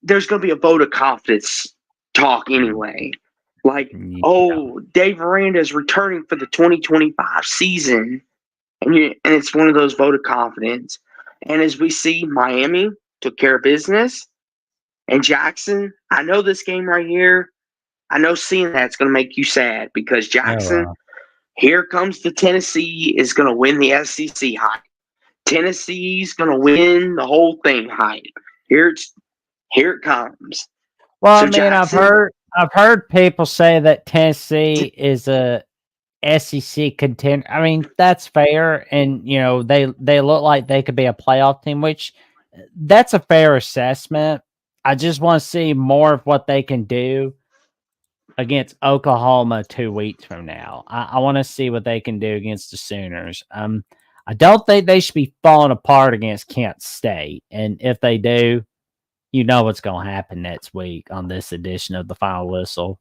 there's going to be a vote of confidence talk anyway. Like, Yeah. oh, Dave Aranda is returning for the 2025 season, and it's one of those vote of confidence. And as we see, Miami took care of business, and Jackson, I know this game right here, I know seeing that's going to make you sad because Jackson, here comes the Tennessee is going to win the SEC hype. Tennessee's going to win the whole thing hype. Here it comes. Well, So I mean, Jackson, I've heard people say that Tennessee is a SEC contender. I mean, that's fair, and you know they look like they could be a playoff team, which that's a fair assessment. I just want to see more of what they can do against Oklahoma 2 weeks from now. I want to see what they can do against the Sooners. I don't think they should be falling apart against Kent State, and if they do, you know what's going to happen next week on this edition of the Final Whistle.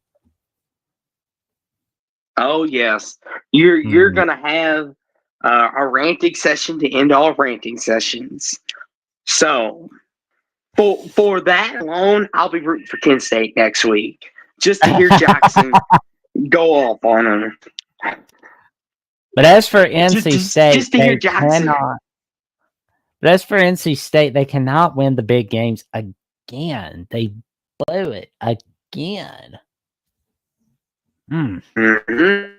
oh yes, you're gonna have a ranting session to end all ranting sessions. So for that alone, I'll be rooting for Kent State next week just to hear Jackson go off on them. But as for NC State, just to hear Jackson. But as for NC State, they cannot win the big games again. They blew it again. Mm-hmm.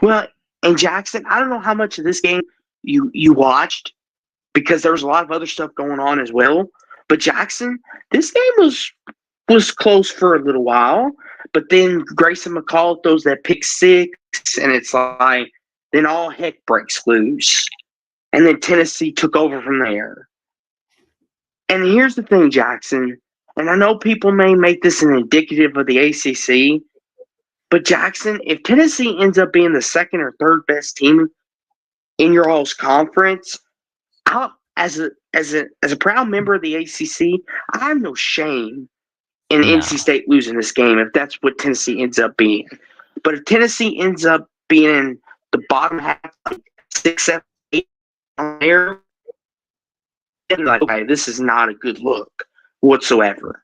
Well, and Jackson, I don't know how much of this game you watched because there was a lot of other stuff going on as well. But Jackson, this game was close for a little while, but then Grayson McCall throws that pick six, and it's like then all heck breaks loose, and then Tennessee took over from there. And here's the thing, Jackson, and I know people may make this an indicative of the ACC, but Jackson, if Tennessee ends up being the second or third best team in your all's conference, as a proud member of the ACC, I have no shame in NC State losing this game if that's what Tennessee ends up being. But if Tennessee ends up being in the bottom half, like 6, 7, 8 on there, then like, okay, this is not a good look whatsoever.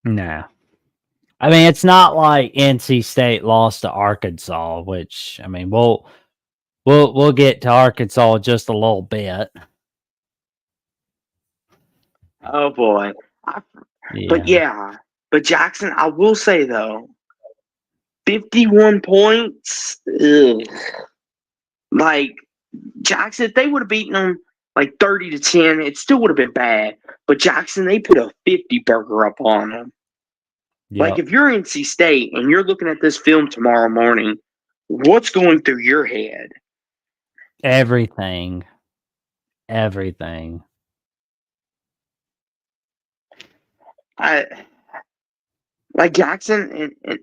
No. I mean, it's not like NC State lost to Arkansas, which I mean, we'll get to Arkansas just a little bit. Oh boy. But Jackson, I will say though, 51 points. Ugh. Like Jackson, if they would have beaten them like 30-10, it still would have been bad. But Jackson, they put a 50 burger up on them. Yep. Like if you're NC State and you're looking at this film tomorrow morning, what's going through your head? Everything. Like Jackson, and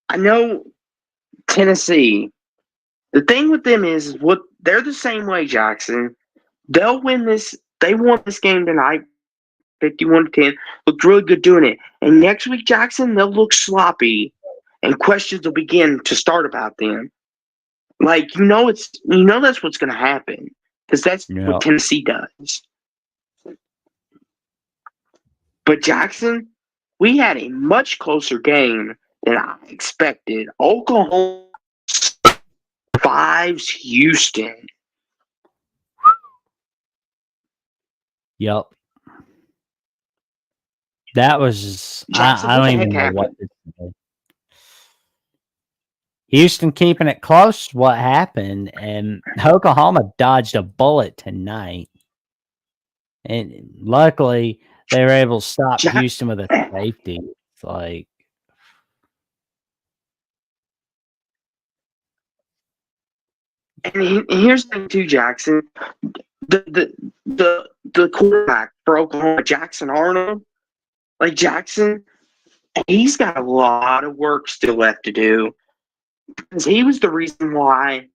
I know Tennessee. The thing with them is what they're the same way, Jackson. They'll win this. They won this game tonight, 51-10. Looked really good doing it. And next week, Jackson, they'll look sloppy, and questions will begin to start about them. Like that's what's going to happen because that's what Tennessee does. But Jackson, we had a much closer game than I expected. Oklahoma 5's Houston. Yep. That was Jackson, I don't even know what to say. Houston keeping it close. What happened? And Oklahoma dodged a bullet tonight. And luckily, they were able to stop Jack- Houston with a safety. It's like, and here's the thing too, Jackson. The quarterback for Oklahoma, Jackson Arnold, like Jackson, he's got a lot of work still left to do. Because he was the reason why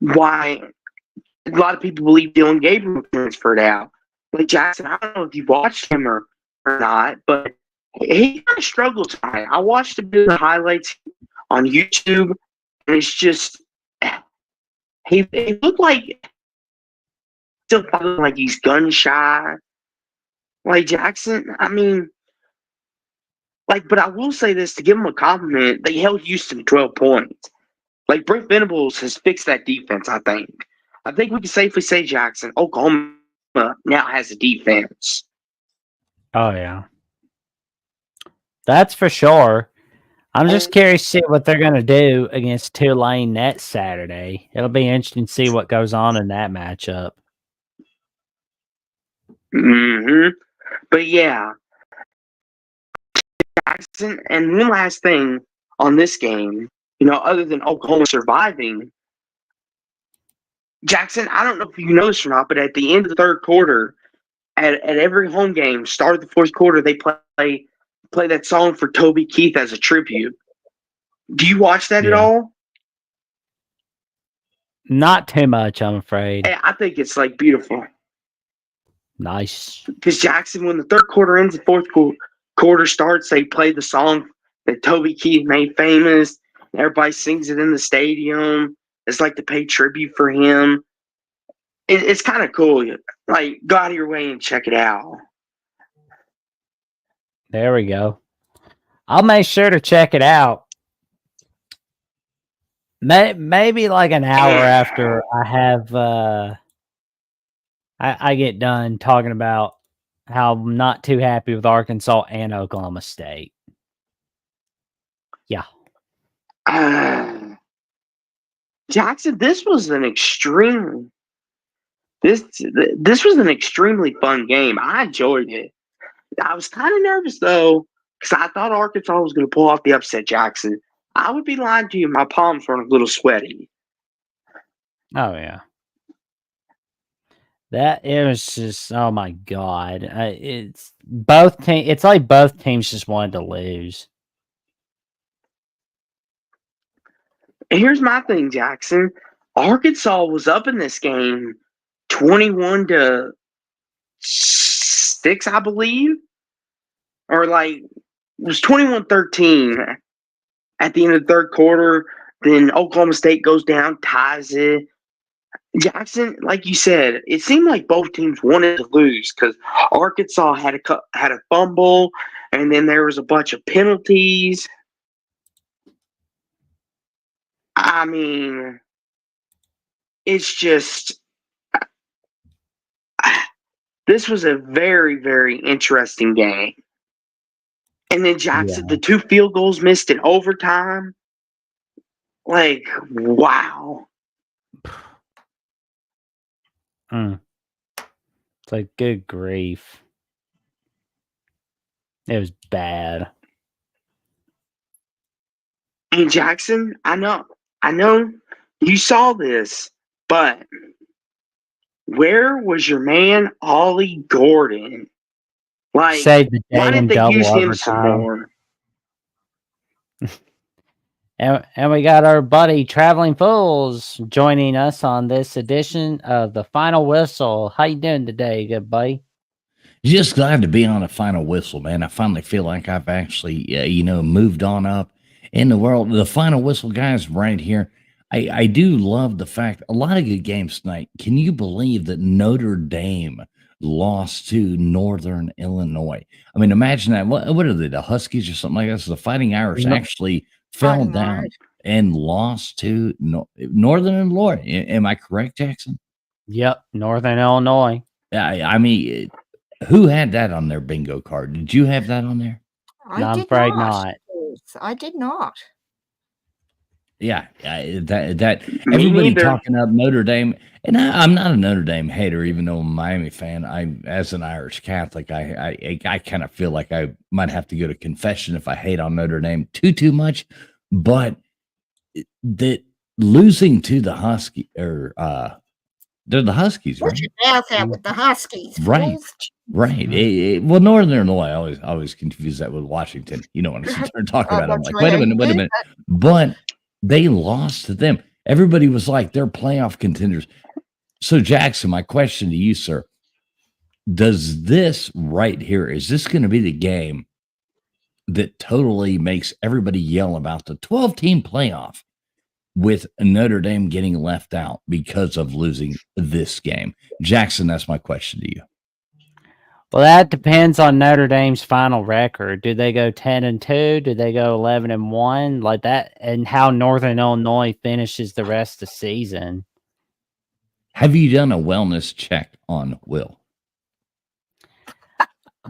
a lot of people believe Dylan Gabriel transferred out. Like Jackson, I don't know if you watched him or not, but he kind of struggled tonight. I watched a bit of the highlights on YouTube, and it's just he looked like still feeling like he's gun shy. Like Jackson, I mean, like, but I will say this to give him a compliment: they held Houston to 12 points. Like Brent Venables has fixed that defense. I think we can safely say, Jackson, Oklahoma now has a defense. oh yeah, that's for sure. I'm just curious to see what they're going to do against Tulane next Saturday. It'll be interesting to see what goes on in that matchup. But yeah, Jackson. And one last thing on this game, other than Oklahoma surviving, Jackson, I don't know if you know this or not, but at the end of the third quarter, at every home game, start of the fourth quarter, they play that song for Toby Keith as a tribute. Do you watch that at all? Not too much, I'm afraid. I think it's like beautiful. Nice. Because Jackson, when the third quarter ends, the fourth quarter starts, they play the song that Toby Keith made famous. Everybody sings it in the stadium. It's like to pay tribute for him. It's kind of cool. Like, go out of your way and check it out. There we go. I'll make sure to check it out. Maybe like an hour after I have I get done talking about how I'm not too happy with Arkansas and Oklahoma State. Yeah. Jackson, this was an extremely fun game. I enjoyed it. I was kind of nervous though, because I thought Arkansas was going to pull off the upset, Jackson. I would be lying to you. My palms were a little sweaty. Oh yeah. That it was just, oh my god! It's both teams. It's like both teams just wanted to lose. Here's my thing, Jackson. Arkansas was up in this game 21-6, I believe. Or like it was 21-13 at the end of the third quarter. Then Oklahoma State goes down, ties it. Jackson, like you said, it seemed like both teams wanted to lose because Arkansas had a fumble, and then there was a bunch of penalties. I mean, it's just this was a very, very interesting game. And then Jackson, the 2 field goals missed in overtime. Like, wow. It's like, good grief. It was bad. And Jackson, I know you saw this, but where was your man Ollie Gordon? Like, Save the day why didn't they double use him overtime. some more? And we got our buddy Traveling Fools joining us on this edition of the Final Whistle. How you doing today, good buddy? Just glad to be on a Final Whistle, man. I finally feel like I've actually, moved on up in the world. The Final Whistle guys right here. I do love the fact a lot of good games tonight. Can you believe that Notre Dame lost to Northern Illinois? I mean, imagine that. What are they, the Huskies or something like that? So the Fighting Irish actually fell down and lost to Northern Illinois. Am I correct, Jackson? Yep, Northern Illinois. I mean, who had that on their bingo card? Did you have that on there? I'm afraid not. I did not. Yeah, that Me everybody neither. talking up Notre Dame, and I'm not a Notre Dame hater, even though I'm a Miami fan. As an Irish Catholic, I kind of feel like I might have to go to confession if I hate on Notre Dame too much. But that losing to the Husky or they're the Huskies, Put right? your mouth out with the Huskies, Right. fools. Right. Well, Northern Illinois, I always confuse that with Washington. You know, when I sit there and talk about it, I'm That's like, wait a right. minute. But they lost to them. Everybody was like, they're playoff contenders. So, Jackson, my question to you, sir, does this right here, is this going to be the game that totally makes everybody yell about the 12-team playoff with Notre Dame getting left out because of losing this game? Jackson, that's my question to you. Well, that depends on Notre Dame's final record. Do they go 10-2? Do they go 11-1? Like that, and how Northern Illinois finishes the rest of the season. Have you done a wellness check on Will?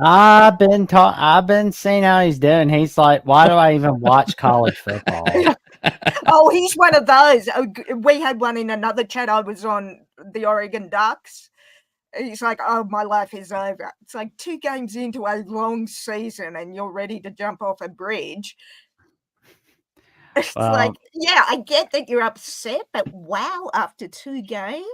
I've been seeing how he's doing. He's like, why do I even watch college football? Oh, he's one of those. We had one in another chat. I was on the Oregon Ducks. He's like, oh, my life is over. It's like 2 games into a long season and you're ready to jump off a bridge. It's like, yeah, I get that you're upset, but wow, after 2 games?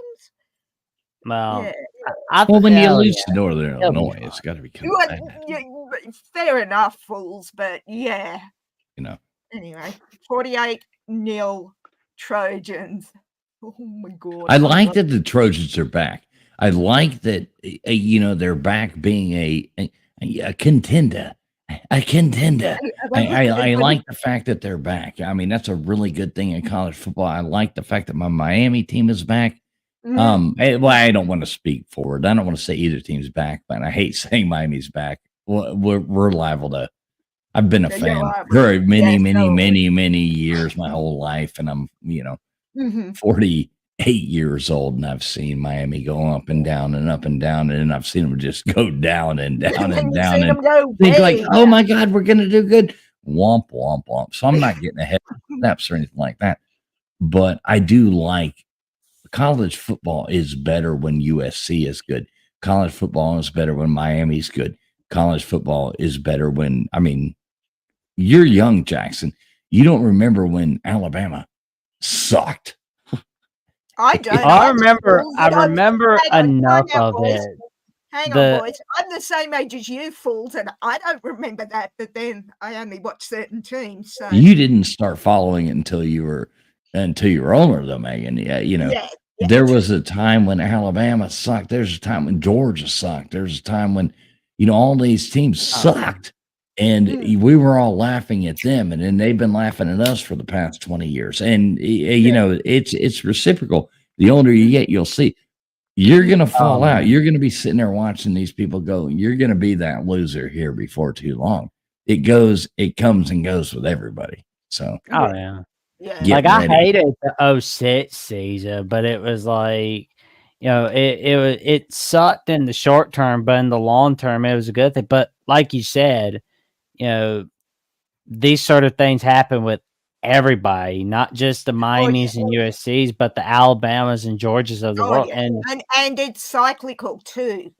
Well, yeah. When you lose to Northern Illinois, it's got to be kind of bad. Fair enough, fools, but yeah. You know. Anyway, 48-0 Trojans. Oh my God. I like that the Trojans are back. I like that, they're back being a contender. A contender. I like the fact that they're back. I mean, that's a really good thing in college football. I like the fact that my Miami team is back. Mm-hmm. I don't want to speak forward. I don't want to say either team's back, but I hate saying Miami's back. We're liable to. I've been a fan for many years, my whole life, and I'm 48 years old, and I've seen Miami go up and down and up and down, and I've seen them just go down and down and down, and think like, oh my God, we're gonna do good. Womp womp womp. So I'm not getting ahead of snaps or anything like that, but I do like. College football is better when USC is good. College football is better when Miami's good. College football is better when, you're young, Jackson. You don't remember when Alabama sucked. I don't. I remember enough of it. Hang on, boys. I'm the same age as you fools, and I don't remember that. But then I only watched certain teams. So you didn't start following it until you were older, though, Megan. Yeah, there was a time when Alabama sucked. There's a time when Georgia sucked. There's a time when all these teams sucked, and we were all laughing at them, and then they've been laughing at us for the past 20 years. And it's reciprocal. The older you get, you'll see. You're going to fall out. You're going to be sitting there watching these people go. You're going to be that loser here before too long. It comes and goes with everybody. So, yeah. Like I hated the 06 season, but it was like, it sucked in the short term, but in the long term, it was a good thing. But like you said, these sort of things happen with everybody, not just the Miamis and USCs, but the Alabamas and Georgias of the world. Yeah. And it's cyclical too.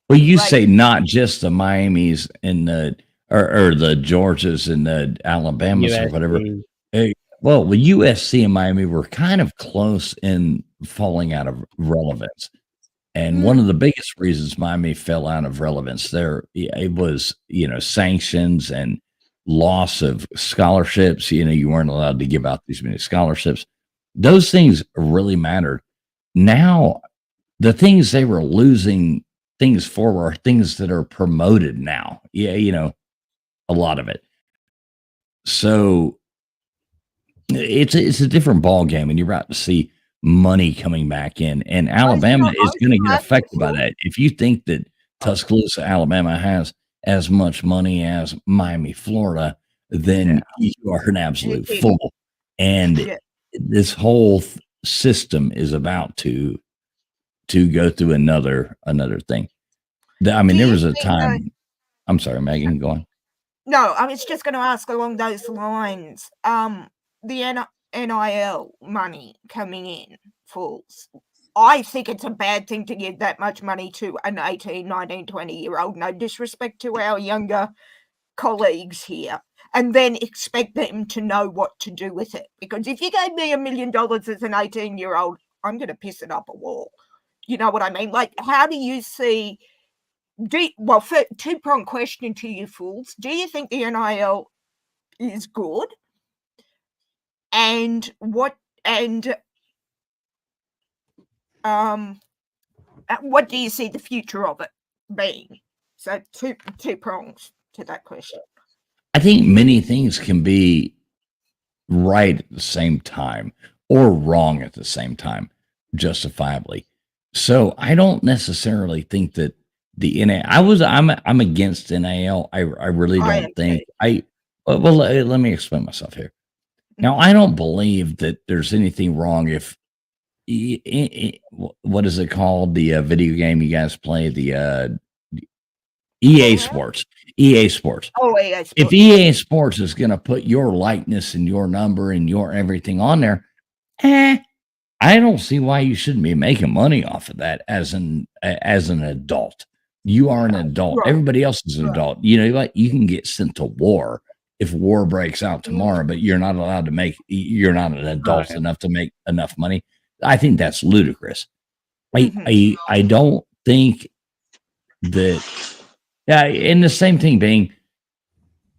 Well, you say not just the Miamis and the or the Georgias and the Alabamas or whatever. Well, the USC and Miami were kind of close in falling out of relevance. And one of the biggest reasons Miami fell out of relevance it was, sanctions and loss of scholarships. You weren't allowed to give out these many scholarships. Those things really mattered. Now, the things they were losing things for are things that are promoted now. Yeah, a lot of it. So it's a different ball game, and you're about to see money coming back in, and Alabama is going to get affected by that. If you think that Tuscaloosa, Alabama has as much money as Miami, Florida, then you are an absolute fool. And this whole system is about to go through another thing. There was a time. I'm sorry, Megan, go on. No, I was just going to ask along those lines. The NIL money coming in, fools. I think it's a bad thing to give that much money to an 18, 19, 20-year-old. No disrespect to our younger colleagues here. And then expect them to know what to do with it. Because if you gave me $1 million as an 18-year-old, I'm going to piss it up a wall. You know what I mean? Like, how do you see... two-pronged question to you fools. Do you think the NIL is good? And what do you see the future of it being? So two prongs to that question. I think many things can be right at the same time or wrong at the same time, justifiably. So I don't necessarily think that the NIL. I'm against NIL. I really don't think Well, let me explain myself here. Now, I don't believe that there's anything wrong if what is it called? The video game you guys play, the EA Sports. EA Sports. Oh, EA Sports. If EA Sports is going to put your likeness and your number and your everything on there, I don't see why you shouldn't be making money off of that as an adult. You are an adult. Right. Everybody else is an adult. You know what? You can get sent to war if war breaks out tomorrow, but you're not allowed to make. You're not an adult enough to make enough money. I think that's ludicrous. I don't think that. Yeah, and the same thing being,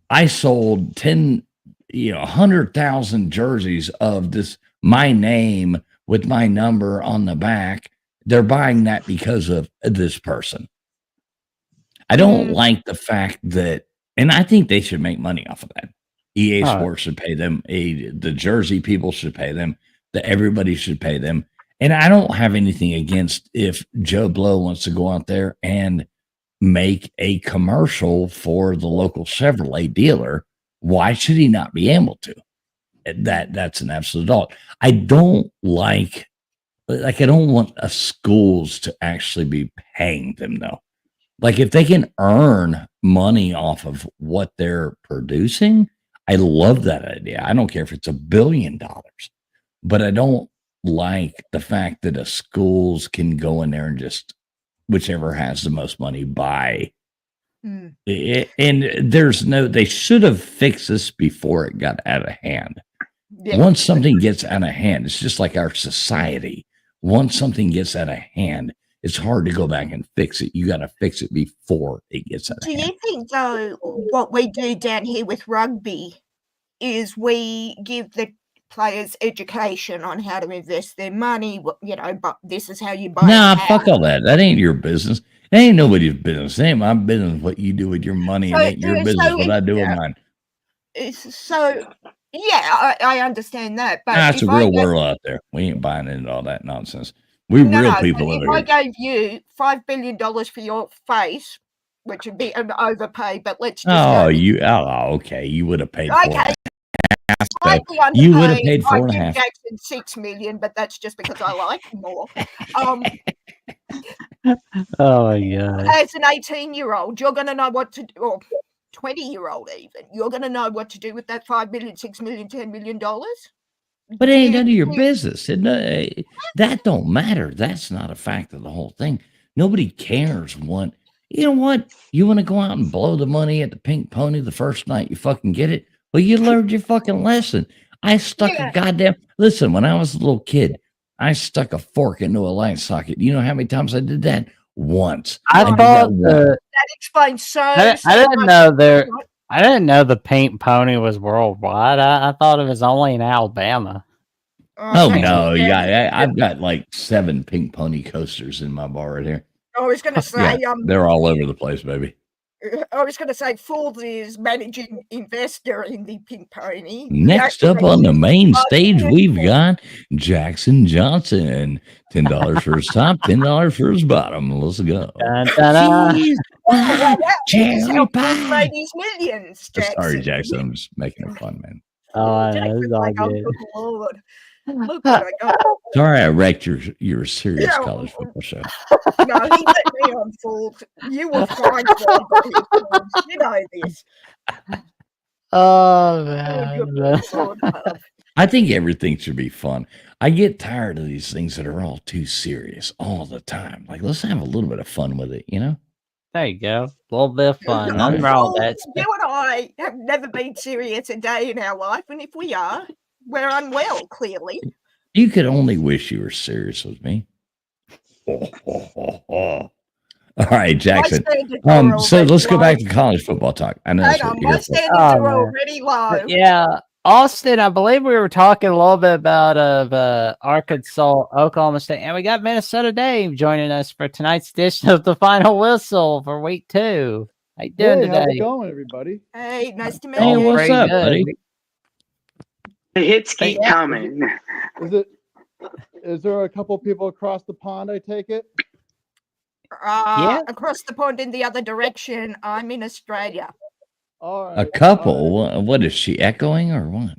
I sold 100,000 jerseys of this, my name with my number on the back. They're buying that because of this person. I don't like the fact that, and I think they should make money off of that. EA Sports should pay them. The jersey people should pay them. Everybody should pay them. And I don't have anything against if Joe Blow wants to go out there and make a commercial for the local Chevrolet dealer. Why should he not be able to? That's an absolute adult. I don't like I don't want schools to actually be paying them though. Like if they can earn money off of what they're producing, I love that idea. I don't care if it's $1 billion, but I don't like the fact that schools can go in there and just whichever has the most money buy. And they should have fixed this before it got out of hand. Yeah. Once something gets out of hand, it's just like our society. Once something gets out of hand, it's hard to go back and fix it. You got to fix it before it gets out of hand. Do you think, though, what we do down here with rugby is we give the players education on how to invest their money, but this is how you buy. Nah, fuck all that. That ain't your business. That ain't nobody's business. It ain't my business what you do with your money. It ain't your business what I do with mine. So, yeah, I understand that. But it's a real world out there. We ain't buying into all that nonsense. We're real people over here. If I gave you $5 billion for your face, which would be an overpay, but let's just okay. You would have paid for it. You would have paid 4.5. Jackson $6 million, but that's just because I like him more. Oh my god! As an 18-year-old, you're going to know what to do, or 20-year-old even. You're going to know what to do with that $5 million, $6 million, $10 million. But it ain't none of your business. That don't matter. That's not a fact of the whole thing. Nobody cares what. You know what? You want to go out and blow the money at the Pink Pony the first night you fucking get it? Well, you learned your fucking lesson. I stuck a goddamn... Listen, when I was a little kid, I stuck a fork into a light socket. You know how many times I did that? Once. I thought that explains so... I didn't know the Pink Pony was worldwide. I thought it was only in Alabama. Oh, no. Yeah, I've got like 7 Pink Pony coasters in my bar right here. I was going to say... they're all over the place, baby. I was going to say Ford is managing investor in the Pink Pony. Next up on the main stage, we've got Jackson Johnson. $10 for his top, $10 for his bottom. Let's go. Millions, Jackson. Sorry, Jackson. I'm just making it fun, man. Oh, that's all good. Lord. Look what I got. Sorry, I wrecked your serious college football show. No, he let me on fault. You were fine. You know this. Oh man. I think everything should be fun. I get tired of these things that are all too serious all the time. Like, let's have a little bit of fun with it, you know? There you go. A little bit of fun. No, Nothing wrong with Well, that. you and I have never been serious a day in our life, and if we are, we're unwell, clearly. You could only wish you were serious with me. All right, Jackson. My standards are So already let's go back low. to college football talk. I know Hang that's what on, you're my here for. standards Oh, are man. already low. But yeah, Austin, I believe we were talking a little bit about Arkansas, Oklahoma State, and we got Minnesota Dave joining us for tonight's edition of the Final Whistle for Week 2. How you doing Hey, how's it today? going, everybody? Hey, nice to meet Hey, Oh, you. what's pretty up, good. buddy? The hits keep yeah. coming. Is there a couple people across the pond? I take it. Yeah. Across the pond in the other direction, I'm in Australia. All right. A couple? What is she echoing or what?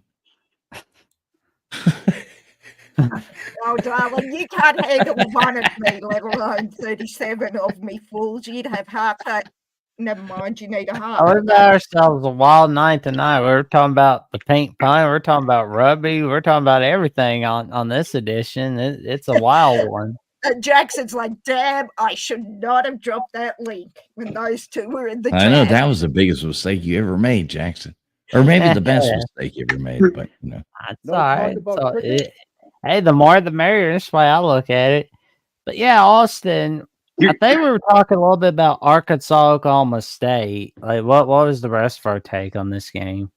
Oh, darling, you can't handle one of me, let alone 37 of me fools. You'd have heart attack. Never mind, you need a heart. We got ourselves a wild night tonight. We were talking about the pink pine. We're talking about rugby. We're talking about everything on this edition. It's a wild one. Jackson's like, damn, I should not have dropped that link when those two were in the chat. I know that was the biggest mistake you ever made, Jackson. Or maybe the best mistake you ever made, but you know. That's No all talk right. about So cricket? hey, the more the merrier. That's the way I look at it. But yeah, Austin, I think we were talking a little bit about Arkansas, Oklahoma State. Like, what was the rest of our take on this game?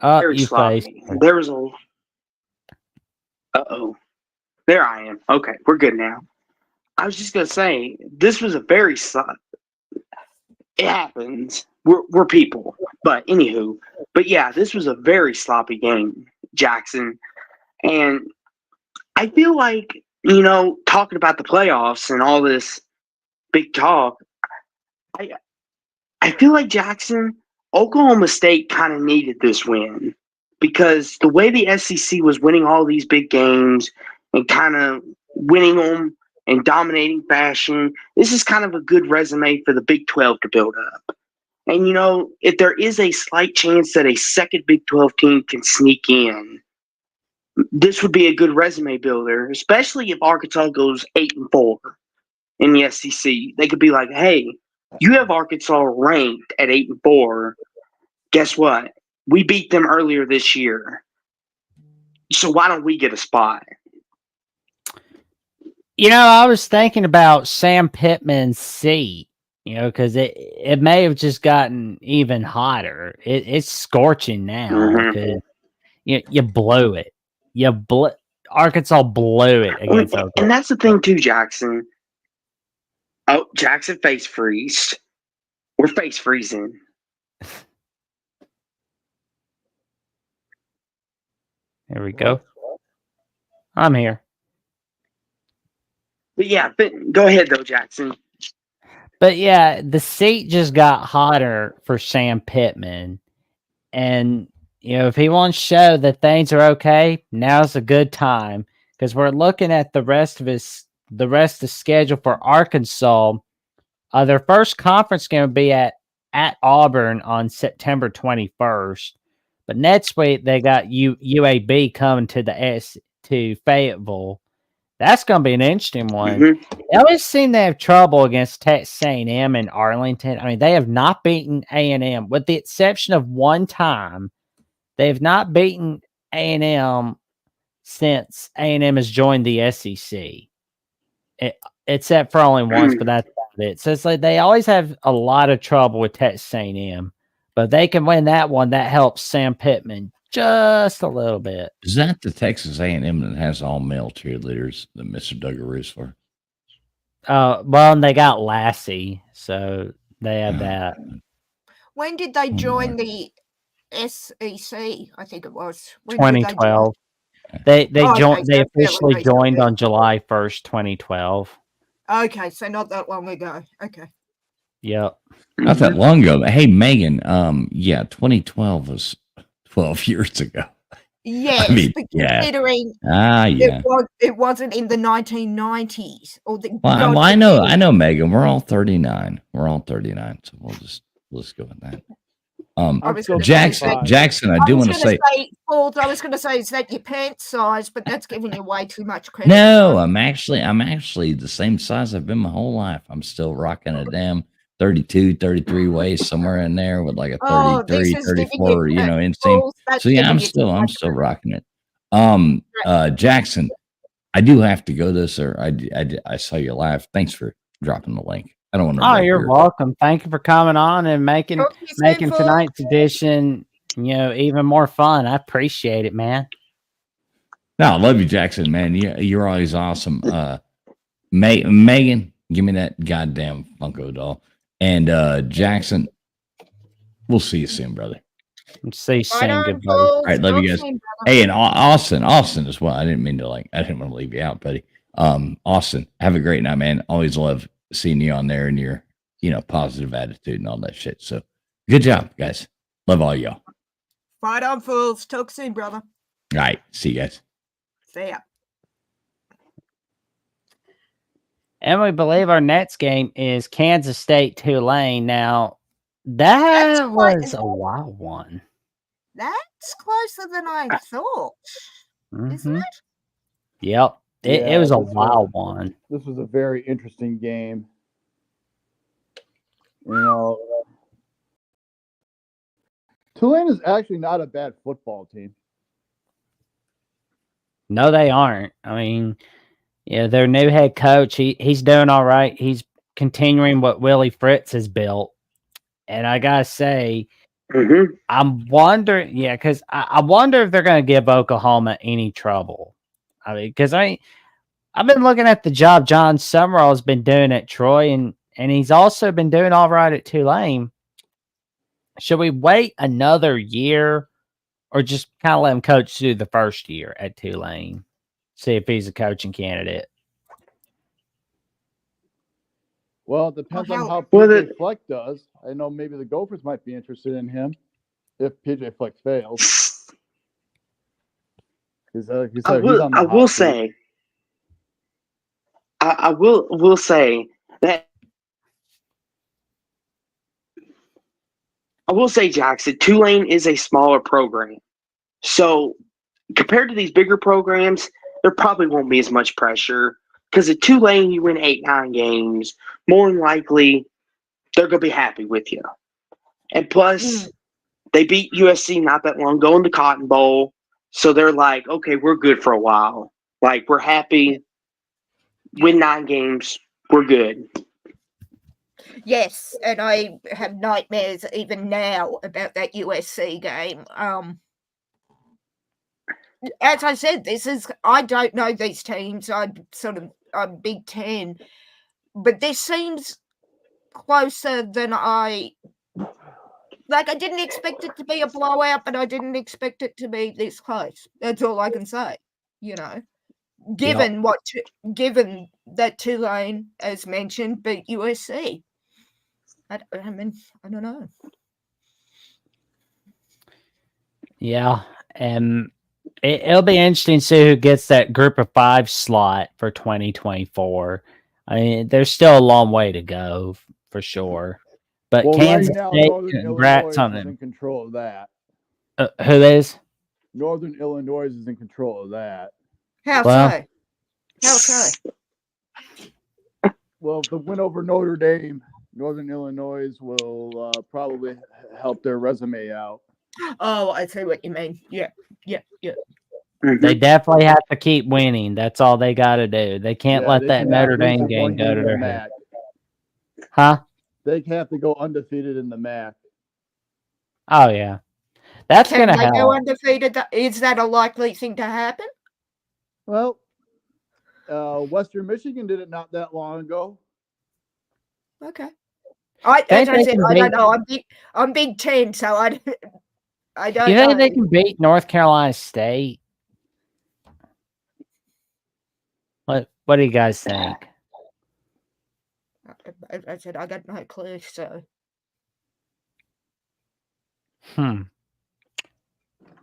Very You face. sloppy. There was a. Uh-oh. There I am. Okay, we're good now. I was just gonna say this was a very sloppy. It happens. We're people, but anywho. But yeah, this was a very sloppy game, Jackson, and I feel like talking about the playoffs and all this big talk. I feel like Jackson, Oklahoma State kind of needed this win because the way the SEC was winning all these big games and kind of winning them in dominating fashion, this is kind of a good resume for the Big 12 to build up. And, if there is a slight chance that a second Big 12 team can sneak in, this would be a good resume builder, especially if Arkansas goes 8-4 in the SEC. They could be like, hey, you have Arkansas ranked at 8-4. Guess what? We beat them earlier this year. So why don't we get a spot? I was thinking about Sam Pittman's seat, because it may have just gotten even hotter. It's scorching now because you blew it. Arkansas blew it against Oklahoma. And that's the thing too, Jackson. Oh, Jackson face freezed. We're face freezing. There we go. I'm here. But yeah, go ahead though, Jackson. But yeah, the seat just got hotter for Sam Pittman. And, if he wants to show that things are okay, now's a good time. Because we're looking at the rest of the schedule for Arkansas. Their first conference game will be at Auburn on September 21st. But next week they got UAB coming to Fayetteville. That's going to be an interesting one. Mm-hmm. They always seem to have trouble against Texas A&M and Arlington. I mean, they have not beaten A&M, with the exception of one time. They have not beaten A&M since A&M has joined the SEC, except for only once, but that's about it. So it's like they always have a lot of trouble with Texas A&M, but they can win that one. That helps Sam Pittman just a little bit. Is that the Texas A&M that has all male cheerleaders that Mr. Dungaroos for? Well, and they got Lassie, so they have that. When did they join the SEC? I think it was 2012. They joined. They so officially fairly joined recent. on July 1st, 2012. Okay, so not that long ago. Okay. Yep. Not that long ago. But hey, Megan. 2012 was 12 years ago. Yes, I mean, but yeah. considering Yeah. it wasn't in the 1990s or the. Well, I know, Megan. We're all 39. So let's go with that. I I'm was still gonna Jackson, say- 25. Jackson, I I do was want to going to say, say, Paul, I was going to say, is that your pant size? But that's giving you way too much credit. no, son. I'm actually the same size I've been my whole life. I'm still rocking a damn 32, 33 waist, somewhere in there with like a Oh, this 33, is giving 34, you, inseam. Paul, that's So yeah, giving you too I'm much still credit. rocking it. Jackson, I do have to go though, sir. I saw you live. Thanks for dropping the link. I don't want to Oh, break you're your welcome. Thank you for coming on and making Talk to you soon, Paul. tonight's edition, even more fun. I appreciate it, man. No, I love you, Jackson, man. You're always awesome. Megan, give me that goddamn Funko doll. And Jackson, we'll see you soon, brother. See you Right soon, on, good buddy. Paul. All right, love you Talk guys. soon, brother. Hey, and Austin as well. I didn't want to leave you out, buddy. Austin, have a great night, man. Always love seeing you on there and your, positive attitude and all that shit. So good job, guys. Love all y'all. Right on, fools. Talk soon, brother. All right. See you guys. See ya. And we believe our next game is Kansas State Tulane. Now, That's that quite- was a wild one. That's closer than I thought, isn't Mhm. it? Yep. It Yeah, was a this was- wild one. This was a very interesting game. Tulane is actually not a bad football team. No, they aren't. I mean, their new head coach, he's doing all right. He's continuing what Willie Fritz has built. And I gotta say, Mhm. I'm wondering, because I wonder if they're gonna give Oklahoma any trouble. I mean, because I've been looking at the job John Summerall's been doing at Troy, and he's also been doing all right at Tulane. Should we wait another year, or just kind of let him coach through the first year at Tulane? See if he's a coaching candidate. Well, it depends on how Well, PJ Fleck does. I know maybe the Gophers might be interested in him if PJ Fleck fails. He's on the I hot will seat. say, I will say that I will say, Jackson, Tulane is a smaller program, so compared to these bigger programs, there probably won't be as much pressure. Because at Tulane, you win 8-9 games, more than likely they're gonna be happy with you. And plus, they beat USC not that long ago in the Cotton Bowl, so they're like, okay, we're good for a while. Like, we're happy. Win 9 games, we're good. Yes, and I have nightmares even now about that USC game. As I said, I don't know these teams. I'm Big Ten, but this seems closer than I didn't expect it to be a blowout, but I didn't expect it to be this close. That's all I can say, given that Tulane, as mentioned, beat USC. I don't know. Yeah, and it'll be interesting to see who gets that Group of 5 slot for 2024. I mean, there's still a long way to go for sure. But Well, Kansas right now, State, Northern congrats Illinois on is them. in control of that. Who is? Northern Illinois is in control of that. How Well- so? How so? Well, if the win over Notre Dame, Northern Illinois will probably help their resume out. Oh, I see what you mean. Yeah. Mhm. They definitely have to keep winning. That's all they got to do. They can't Yeah, let they that can Notre have Dame losing game one go to in their the head. MAC. Huh? They have to go undefeated in the MAC. Oh, yeah. That's Can going to they go help. undefeated? Is that a likely thing to happen? Well, Western Michigan did it not that long ago. Okay. As Think I they said, can I don't beat- know. I'm Big Ten, so I don't You know. think they can beat North Carolina State? What do you guys think? As I said, I got no clue. So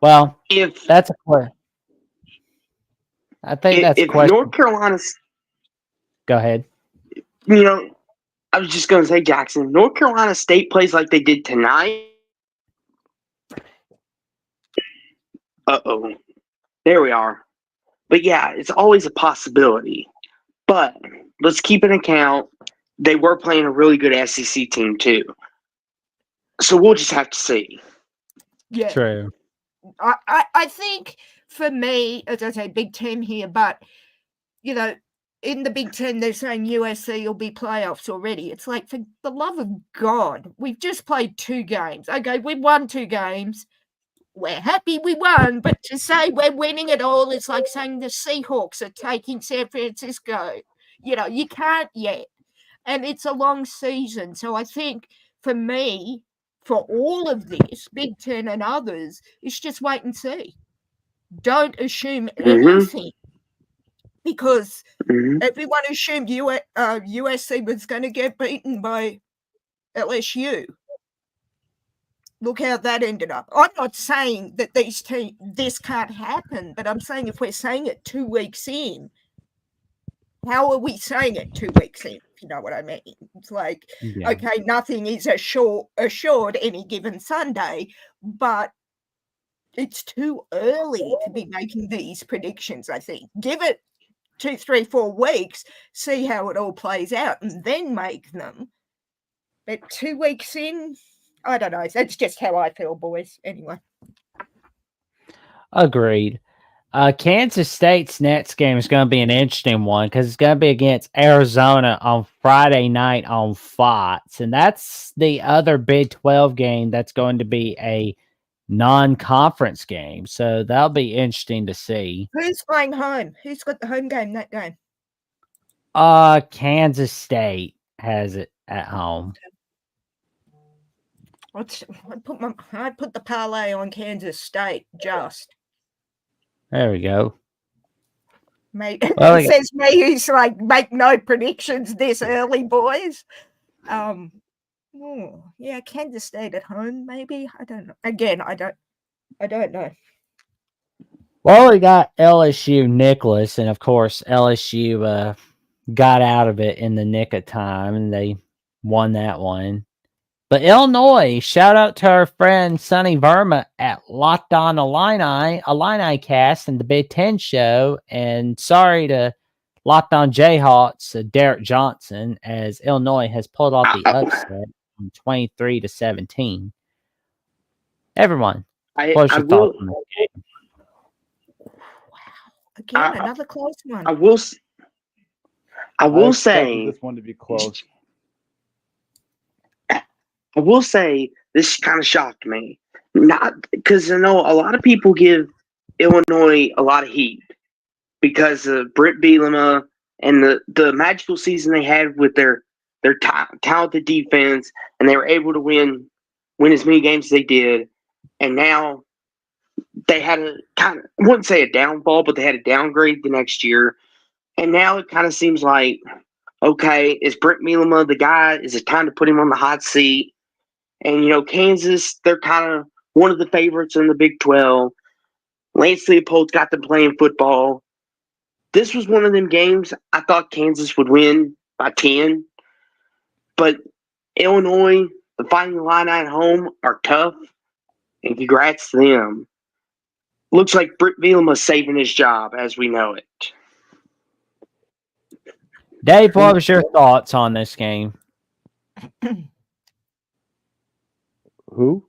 Well, If that's a question. I think that's a if question. North Carolina's, Go ahead. I was just gonna say, Jackson, North Carolina State plays like they did tonight, Uh-oh. There we are. But yeah, it's always a possibility. But let's keep in account they were playing a really good SEC team too. So we'll just have to see. Yeah. True. I think for me, as I say, Big Ten here, but you know, in the Big Ten, they're saying USC will be playoffs already. It's like, for the love of God, we've just played 2 games. Okay, we won 2 games. We're happy we won, but to say we're winning it all is like saying the Seahawks are taking San Francisco. You know, you can't yet. And it's a long season. So I think for me, for all of this, Big Ten and others, it's just wait and see. Don't assume anything because everyone assumed USC was going to get beaten by LSU. Look how that ended up. I'm not saying that this can't happen, but I'm saying if we're saying it 2 weeks in, how are we saying it 2 weeks in? If you know what I mean? It's like, Yeah. okay, nothing is assured any given Sunday, but it's too early to be making these predictions, I think. Give it 2, 3, 4 weeks, see how it all plays out, and then make them. But 2 weeks in, I don't know. That's just how I feel, boys. Anyway. Agreed. Kansas State's next game is going to be an interesting one because it's going to be against Arizona on Friday night on Fox. And that's the other Big 12 game that's going to be a non-conference game. So that'll be interesting to see. Who's playing home? Who's got the home game that game? Kansas State has it at home. I put the parlay on Kansas State just. There we go. Mate, Well, it says me who's like make no predictions this early, boys. Yeah, Kansas State at home, maybe. I don't know. Again, I don't know. Well, we got LSU Nicholas, and of course LSU got out of it in the nick of time, and they won that one. But Illinois, shout out to our friend Sonny Verma at Locked On Illini Cast and the Big Ten Show. And sorry to Locked On Jayhawks, Derek Johnson, as Illinois has pulled off the upset from 23-17. Everyone, what's your thoughts on this game? Again, another close one. I will expected say this one to be close. I will say this kind of shocked me. Not because I know a lot of people give Illinois a lot of heat because of Britt Bielema and the magical season they had with their talented defense, and they were able to win as many games as they did. And now they had a kind of, I wouldn't say a downfall, but they had a downgrade the next year. And now it kind of seems like, okay, is Britt Bielema the guy? Is it time to put him on the hot seat? And, you know, Kansas, they're kind of one of the favorites in the Big 12. Lance Leopold's got them playing football. This was one of them games I thought Kansas would win by 10. But Illinois, the Fighting Illini at home, are tough. And congrats to them. Looks like Britt Bielema's saving his job as we know it. Dave, what was your thoughts on this game? Who?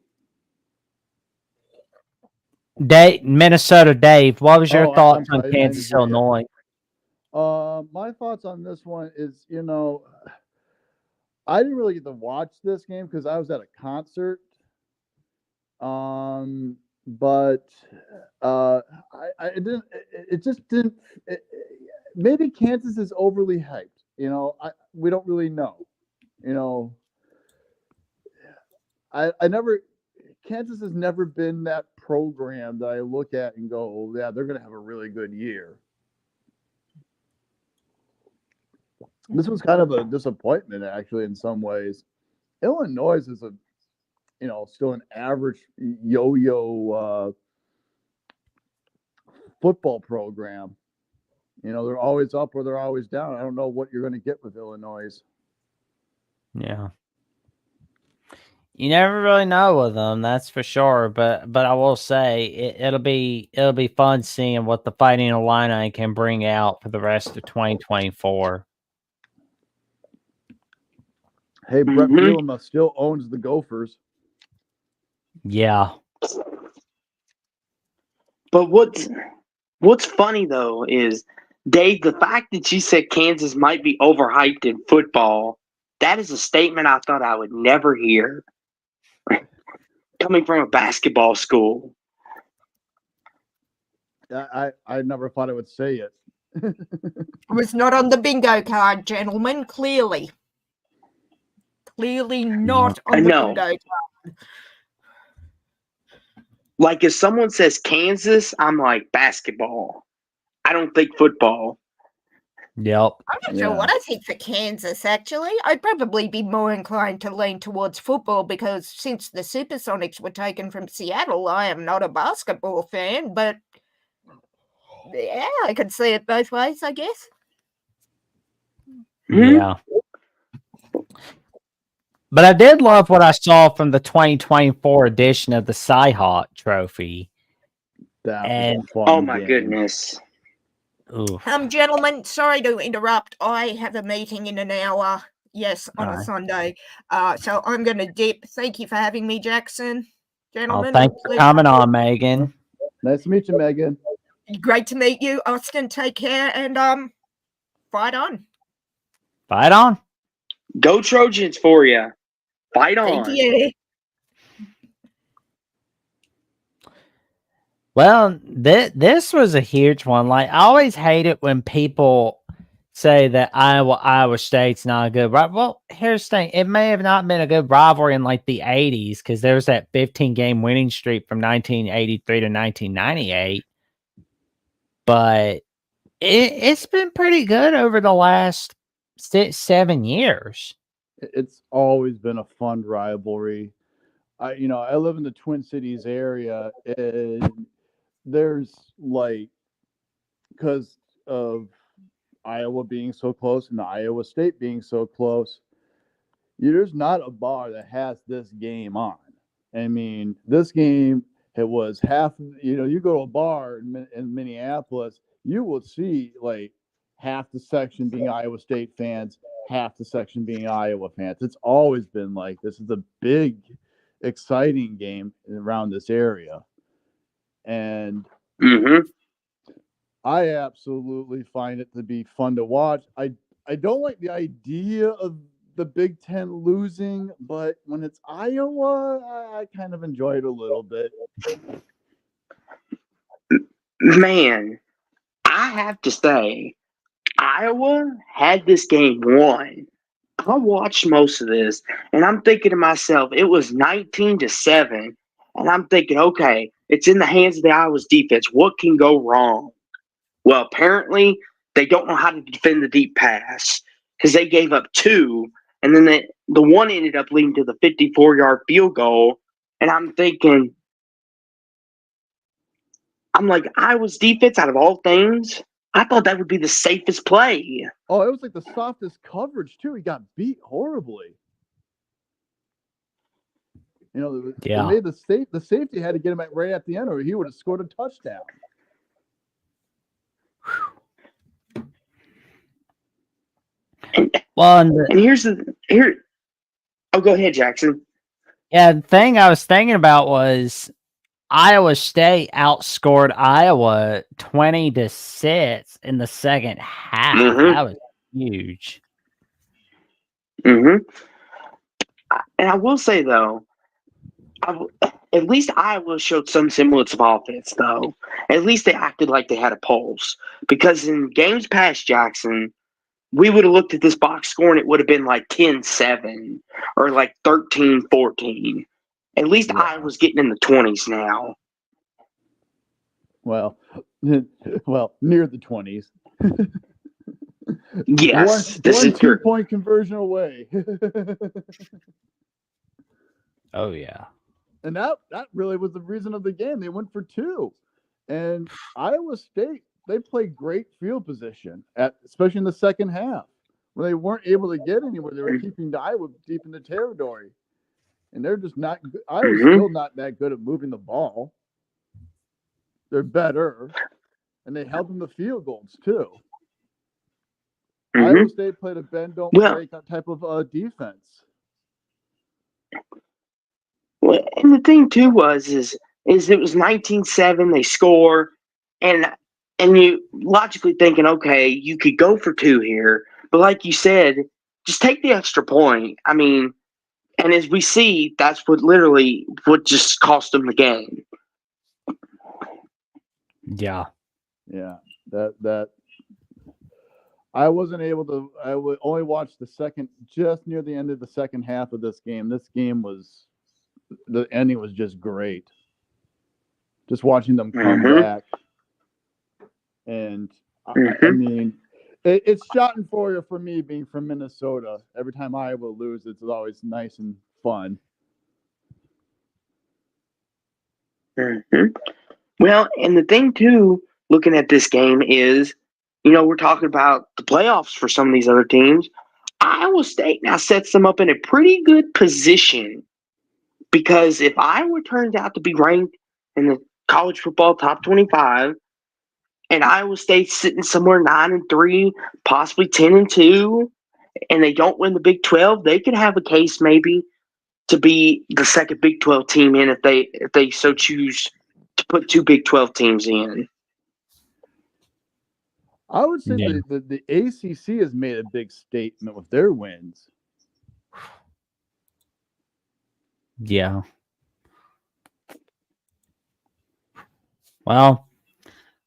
Minnesota Dave, what was your Oh, thoughts I'm on sorry, Kansas, I didn't hear Illinois? My thoughts on this one is, you know, I didn't really get to watch this game because I was at a concert. But I didn't. It just didn't. Maybe Kansas is overly hyped. You know, we don't really know. You know, I never. Kansas has never been that program that I look at and go, oh, yeah, they're going to have a really good year. This was kind of a disappointment, actually, in some ways. Illinois is still an average yo-yo football program. You know, they're always up or they're always down. I don't know what you're going to get with Illinois. Yeah. You never really know with them, that's for sure. But I will say it'll be fun seeing what the Fighting Illini can bring out for the rest of 2024. Hey, Brett Mhm. Bielema still owns the Gophers. Yeah. But what's funny though is, Dave, the fact that you said Kansas might be overhyped in football, that is a statement I thought I would never hear coming from a basketball school. I never thought I would say it. It was not on the bingo card, gentlemen. Clearly not on the No. bingo card. Like if someone says Kansas, I'm like basketball. I don't think football. Yep. I'm not sure what I think for Kansas, actually. I'd probably be more inclined to lean towards football because since the Supersonics were taken from Seattle, I am not a basketball fan, but yeah, I could see it both ways, I guess. Yeah. But I did love what I saw from the 2024 edition of the Cyhawk Trophy. That And- was a fun Oh my game. goodness. Ooh. Gentlemen, sorry to interrupt. I have a meeting in an hour. Yes, on a Alright. Sunday. So I'm going to dip. Thank you for having me, Jackson. Oh, Gentlemen, thanks for coming on, Megan. Nice to meet you, Megan. great to meet you, Austin. Take care and fight on. Fight on. Go Trojans for you. Fight on. Thank you. Well, this was a huge one. Like, I always hate it when people say that Iowa State's not a good rivalry. Well, here's the thing. It may have not been a good rivalry in like the 80s because there was that 15-game winning streak from 1983 to 1998. But it's been pretty good over the last 7 years. It's always been a fun rivalry. I live in the Twin Cities area, and there's like, because of Iowa being so close and Iowa State being so close, there's not a bar that has this game on. I mean, this game, it was half, you go to a bar in Minneapolis, you will see like half the section being Iowa State fans, half the section being Iowa fans. It's always been like this is a big, exciting game around this area. And Mm-hmm. I absolutely find it to be fun to watch. I don't like the idea of the Big Ten losing, but when it's Iowa, I kind of enjoy it a little bit. Man, I have to say, Iowa had this game won. I watched most of this, and I'm thinking to myself, it was 19-7, and I'm thinking, okay, it's in the hands of the Iowa's defense. What can go wrong? Well, apparently they don't know how to defend the deep pass because they gave up 2, and then the one ended up leading to the 54-yard field goal. And I'm thinking, Iowa's defense, out of all things, I thought that would be the safest play. Oh, it was like the softest coverage too. He got beat horribly. They made the safety had to get him right at the end, or he would have scored a touchdown. Well, and oh, go ahead, Jackson. Yeah, the thing I was thinking about was Iowa State outscored Iowa 20-6 in the second half. Mhm. That was huge. Mm-hmm. And I will say, though, at least Iowa showed some semblance of offense, though. At least they acted like they had a pulse. Because in games past, Jackson, we would have looked at this box score and it would have been like 10-7 or like 13-14. At least Iowa's getting in the 20s now. Well, near the 20s. Yes, this one is true. 2-point conversion away. Oh, yeah. And that really was the reason of the game. They went for 2. And Iowa State, they played great field position, especially in the second half. When they weren't able to get anywhere, they were keeping Iowa deep in the territory. and they're just not. Iowa's Mhm. still not that good at moving the ball. They're better, and they held them to field goals too. Iowa Mhm. State played a bend don't Well, break type of defense. well, and the thing too is it was 19-7. They score, and you logically thinking, okay, you could go for two here, but like you said, just take the extra point. I mean, and as we see, that's what just cost them the game. Yeah. Yeah, that I wasn't able to. I would only watch just near the end of the second half of this game. This game the ending was just great. Just watching them come Mhm. back, and I Mhm. mean, it's Schadenfreude for me being from Minnesota. Every time Iowa loses, it's always nice and fun. Mhm. Well, and the thing too, looking at this game is, we're talking about the playoffs for some of these other teams. Iowa State now sets them up in a pretty good position because if Iowa turns out to be ranked in the college football top 25, and Iowa State's sitting somewhere 9-3, possibly 10-2, and they don't win the Big 12, they could have a case maybe to be the second Big 12 team in if they so choose to put two Big 12 teams in. I would say Yeah. the ACC has made a big statement with their wins. Yeah. Well,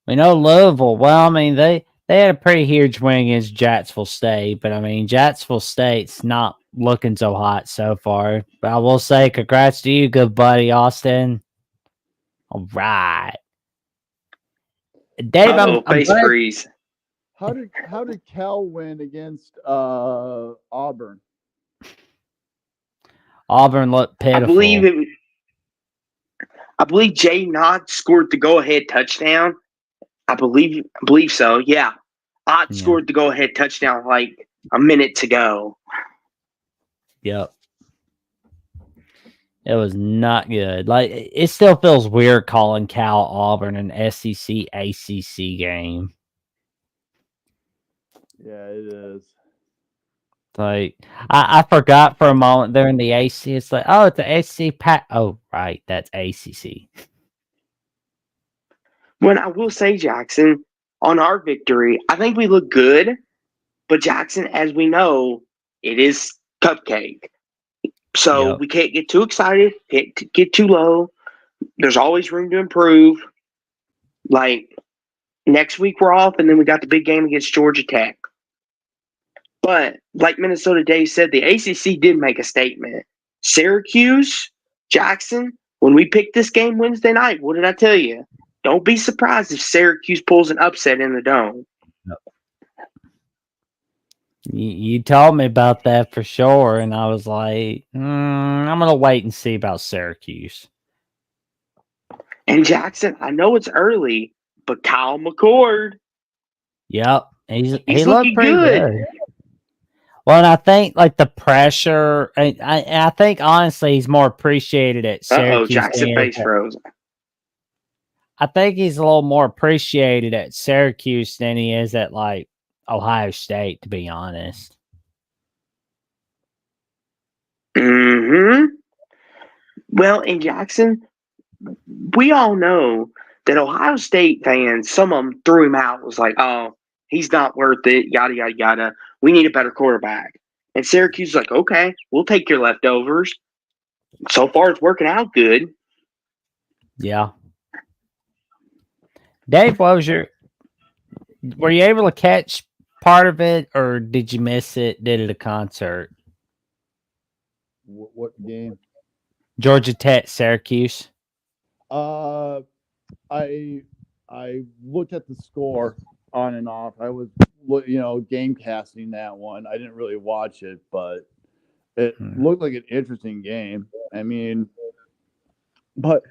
we know Louisville. Well, I mean, they had a pretty huge win against Jacksonville State, but I mean, Jacksonville State's not looking so hot so far. But I will say, congrats to you, good buddy, Austin. All right, Dave. I'm Face glad freeze. How did Cal win against Auburn? Auburn looked I believe pitiful. Jay Nod scored the go-ahead touchdown. I believe so. Yeah, Ott Yeah. scored the go-ahead touchdown like a minute to go. Yep. It was not good. Like it still feels weird calling Cal Auburn an SEC ACC game. Yeah, it is. Like I forgot for a moment they're in the AC. It's like, oh, it's the ACC pack. Oh, right, that's ACC. When I will say, Jackson, on our victory, I think we look good. But Jackson, as we know, it is cupcake. So Yep. we can't get too excited, can't get too low. There's always room to improve. Like next week we're off, and then we got the big game against Georgia Tech. But like Minnesota Dave said, the ACC did make a statement. Syracuse, Jackson, when we picked this game Wednesday night, what did I tell you? Don't be surprised if Syracuse pulls an upset in the Dome. You told me about that for sure, and I was like, I'm gonna wait and see about Syracuse. And Jackson, I know it's early, but Kyle McCord, Yep, he's he looked looking pretty good. good. Well, and I think like the pressure, I think honestly he's more appreciated at Syracuse. Jackson face froze. I think he's a little more appreciated at Syracuse than he is at like Ohio State, to be honest. Mm-hmm. Well, in Jackson, we all know that Ohio State fans, some of them threw him out. It was like, oh, he's not worth it, yada, yada, yada. We need a better quarterback. And Syracuse is like, okay, we'll take your leftovers. So far, it's working out good. Yeah. Dave, were you able to catch part of it, or did you miss it? Did it a concert? What game? Georgia Tech, Syracuse. I looked at the score on and off. I was game casting that one. I didn't really watch it, but it looked like an interesting game. I mean, but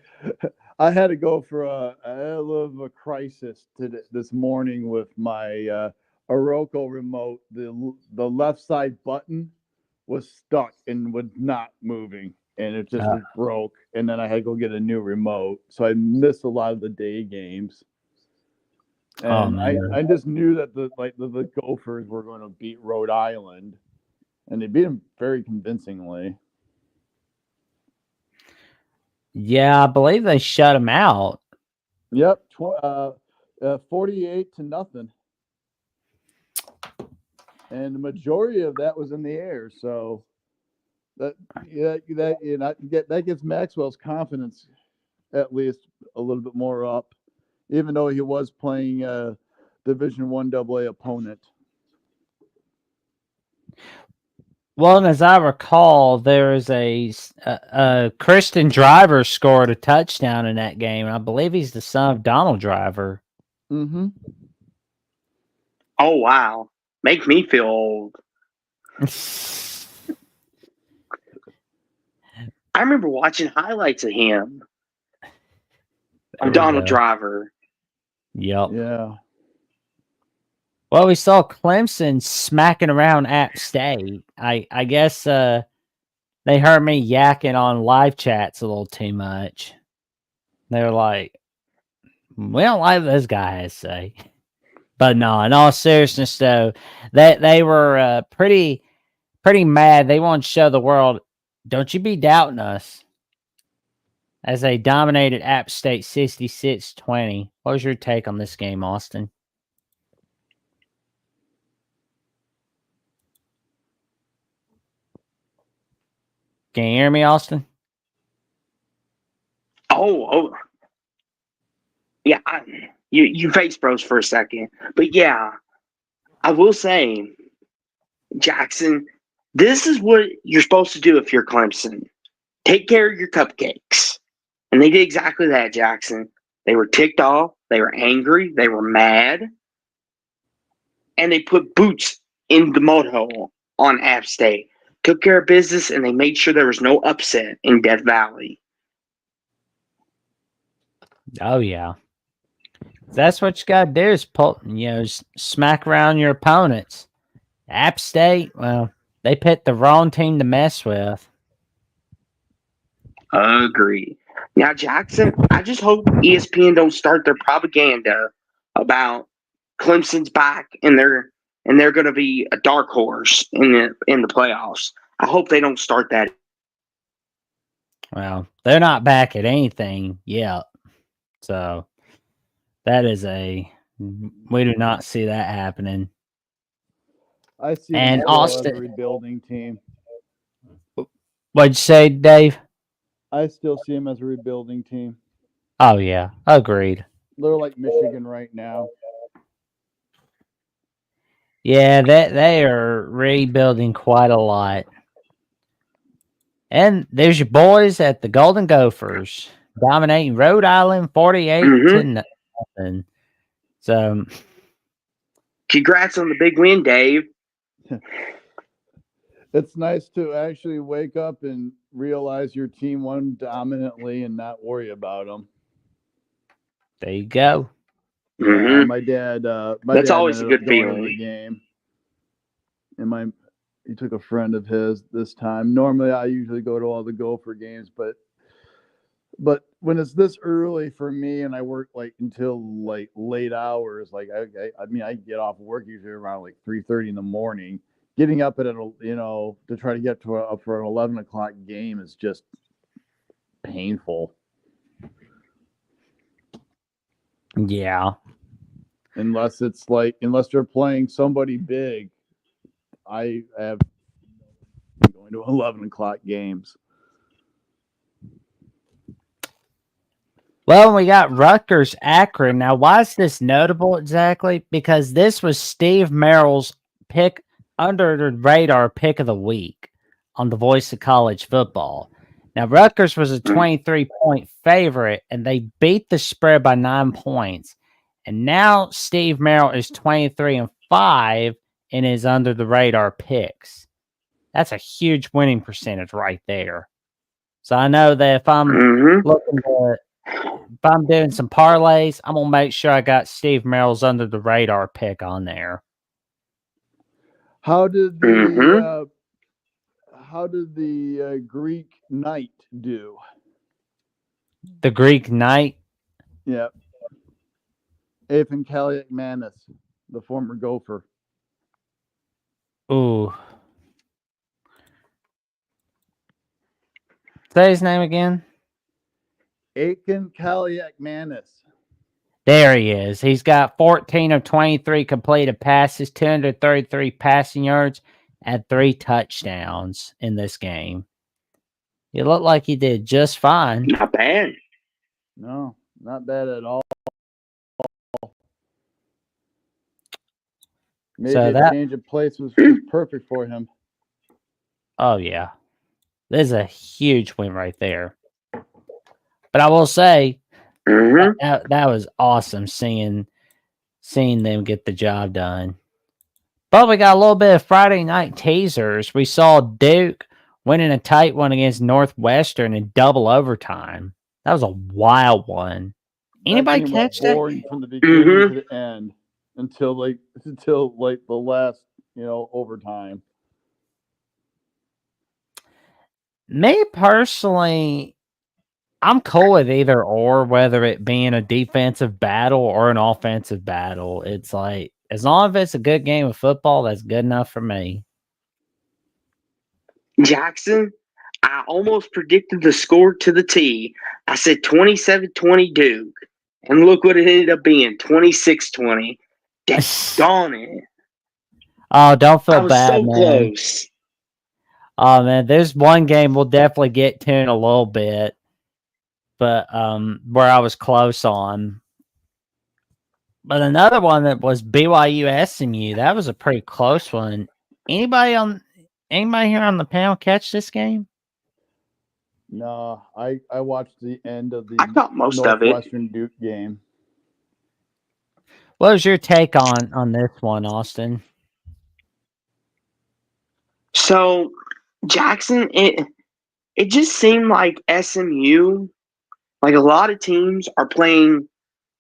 I had to go for a hell of a crisis this morning with my Oroco remote. The left side button was stuck and was not moving. and it just broke. And then I had to go get a new remote, so I missed a lot of the day games. And I just knew that the Gophers were going to beat Rhode Island, and they beat them very convincingly. Yeah, I believe they shut him out. Yep, 48-0, and the majority of that was in the air. So that gets Maxwell's confidence at least a little bit more up, even though he was playing a Division I AA opponent. Well, and as I recall, there is a Kristen Driver scored a touchdown in that game. I believe he's the son of Donald Driver. Mm-hmm. Oh, wow. Make me feel old. I remember watching highlights of him. Of Donald Driver. Yep. Yeah. Well, we saw Clemson smacking around App State. I guess they heard me yakking on live chats a little too much. They were like, we don't like what this guy has to say. But no, in all seriousness, though, they were pretty mad. They wanted to show the world, don't you be doubting us. As they dominated App State 66-20. What was your take on this game, Austin? Can you hear me, Austin? Oh. Yeah, you face bros for a second. But yeah, I will say, Jackson, this is what you're supposed to do if you're Clemson. Take care of your cupcakes. And they did exactly that, Jackson. They were ticked off. They were angry. They were mad. And they put boots in the mud hole on App State. Took care of business, and they made sure there was no upset in Death Valley. Oh, yeah. That's what you got to do is smack around your opponents. App State, well, they picked the wrong team to mess with. Agree. Now, Jackson, I just hope ESPN don't start their propaganda about Clemson's back and they're going to be a dark horse in the playoffs. I hope they don't start that. Well, they're not back at anything yet. So that is we do not see that happening. I see and Austin as a rebuilding team. What'd you say, Dave? I still see them as a rebuilding team. Oh yeah, agreed. They're like Michigan right now. Yeah, they are rebuilding quite a lot. And there's your boys at the Golden Gophers dominating Rhode Island 48-0. So, congrats on the big win, Dave. It's nice to actually wake up and realize your team won dominantly and not worry about them. There you go. Mm-hmm. My dad. That's always a good feeling. The game, and he took a friend of his this time. Normally, I usually go to all the Gopher games, but when it's this early for me and I work until late hours, I get off work usually around 3:30 in the morning. Getting up to try to get for an 11 o'clock game is just painful. Yeah. Unless they're playing somebody big, I have going to 11 o'clock games. Well, we got Rutgers Akron. Now, why is this notable exactly? Because this was Steve Merrill's pick under the radar pick of the week on the Voice of College Football. Now, Rutgers was a 23-point favorite, and they beat the spread by 9 points. And now Steve Merrill is 23-5 and is under the radar picks. That's a huge winning percentage right there. So I know that if I'm if I'm doing some parlays, I'm gonna make sure I got Steve Merrill's under the radar pick on there. How did the how did the Greek Knight do? The Greek Knight. Yeah, Ethan Kaliakmanis, the former Gopher. Ooh. Say his name again. Aiken Kaliakmanis. There he is. He's got 14 of 23 completed passes, 233 passing yards, and 3 touchdowns in this game. He looked like he did just fine. Not bad. No, not bad at all. Maybe So a that- change of place was perfect for him. Oh, yeah. This is a huge win right there. But I will say, Mhm. that was awesome seeing them get the job done. But we got a little bit of Friday night teasers. We saw Duke winning a tight one against Northwestern in double overtime. That was a wild one. Anybody That game catch was that? boring from the beginning Mhm. to the end until the last overtime. Me personally, I'm cool with either or, whether it being a defensive battle or an offensive battle. It's like, as long as it's a good game of football, that's good enough for me. Jackson, I almost predicted the score to the T. I said 27-20 Duke. And look what it ended up being, 26-20. Darn it. Oh, don't I feel was bad, so man. close. Oh man, there's one game we'll definitely get to in a little bit, but where I was close on. But another one that was BYU SMU, that was a pretty close one. Anybody here on the panel catch this game? No, I watched the end of the I caught most of it. Northwestern Duke game. What was your take on this one, Austin? So, Jackson, it just seemed like SMU, like a lot of teams, are playing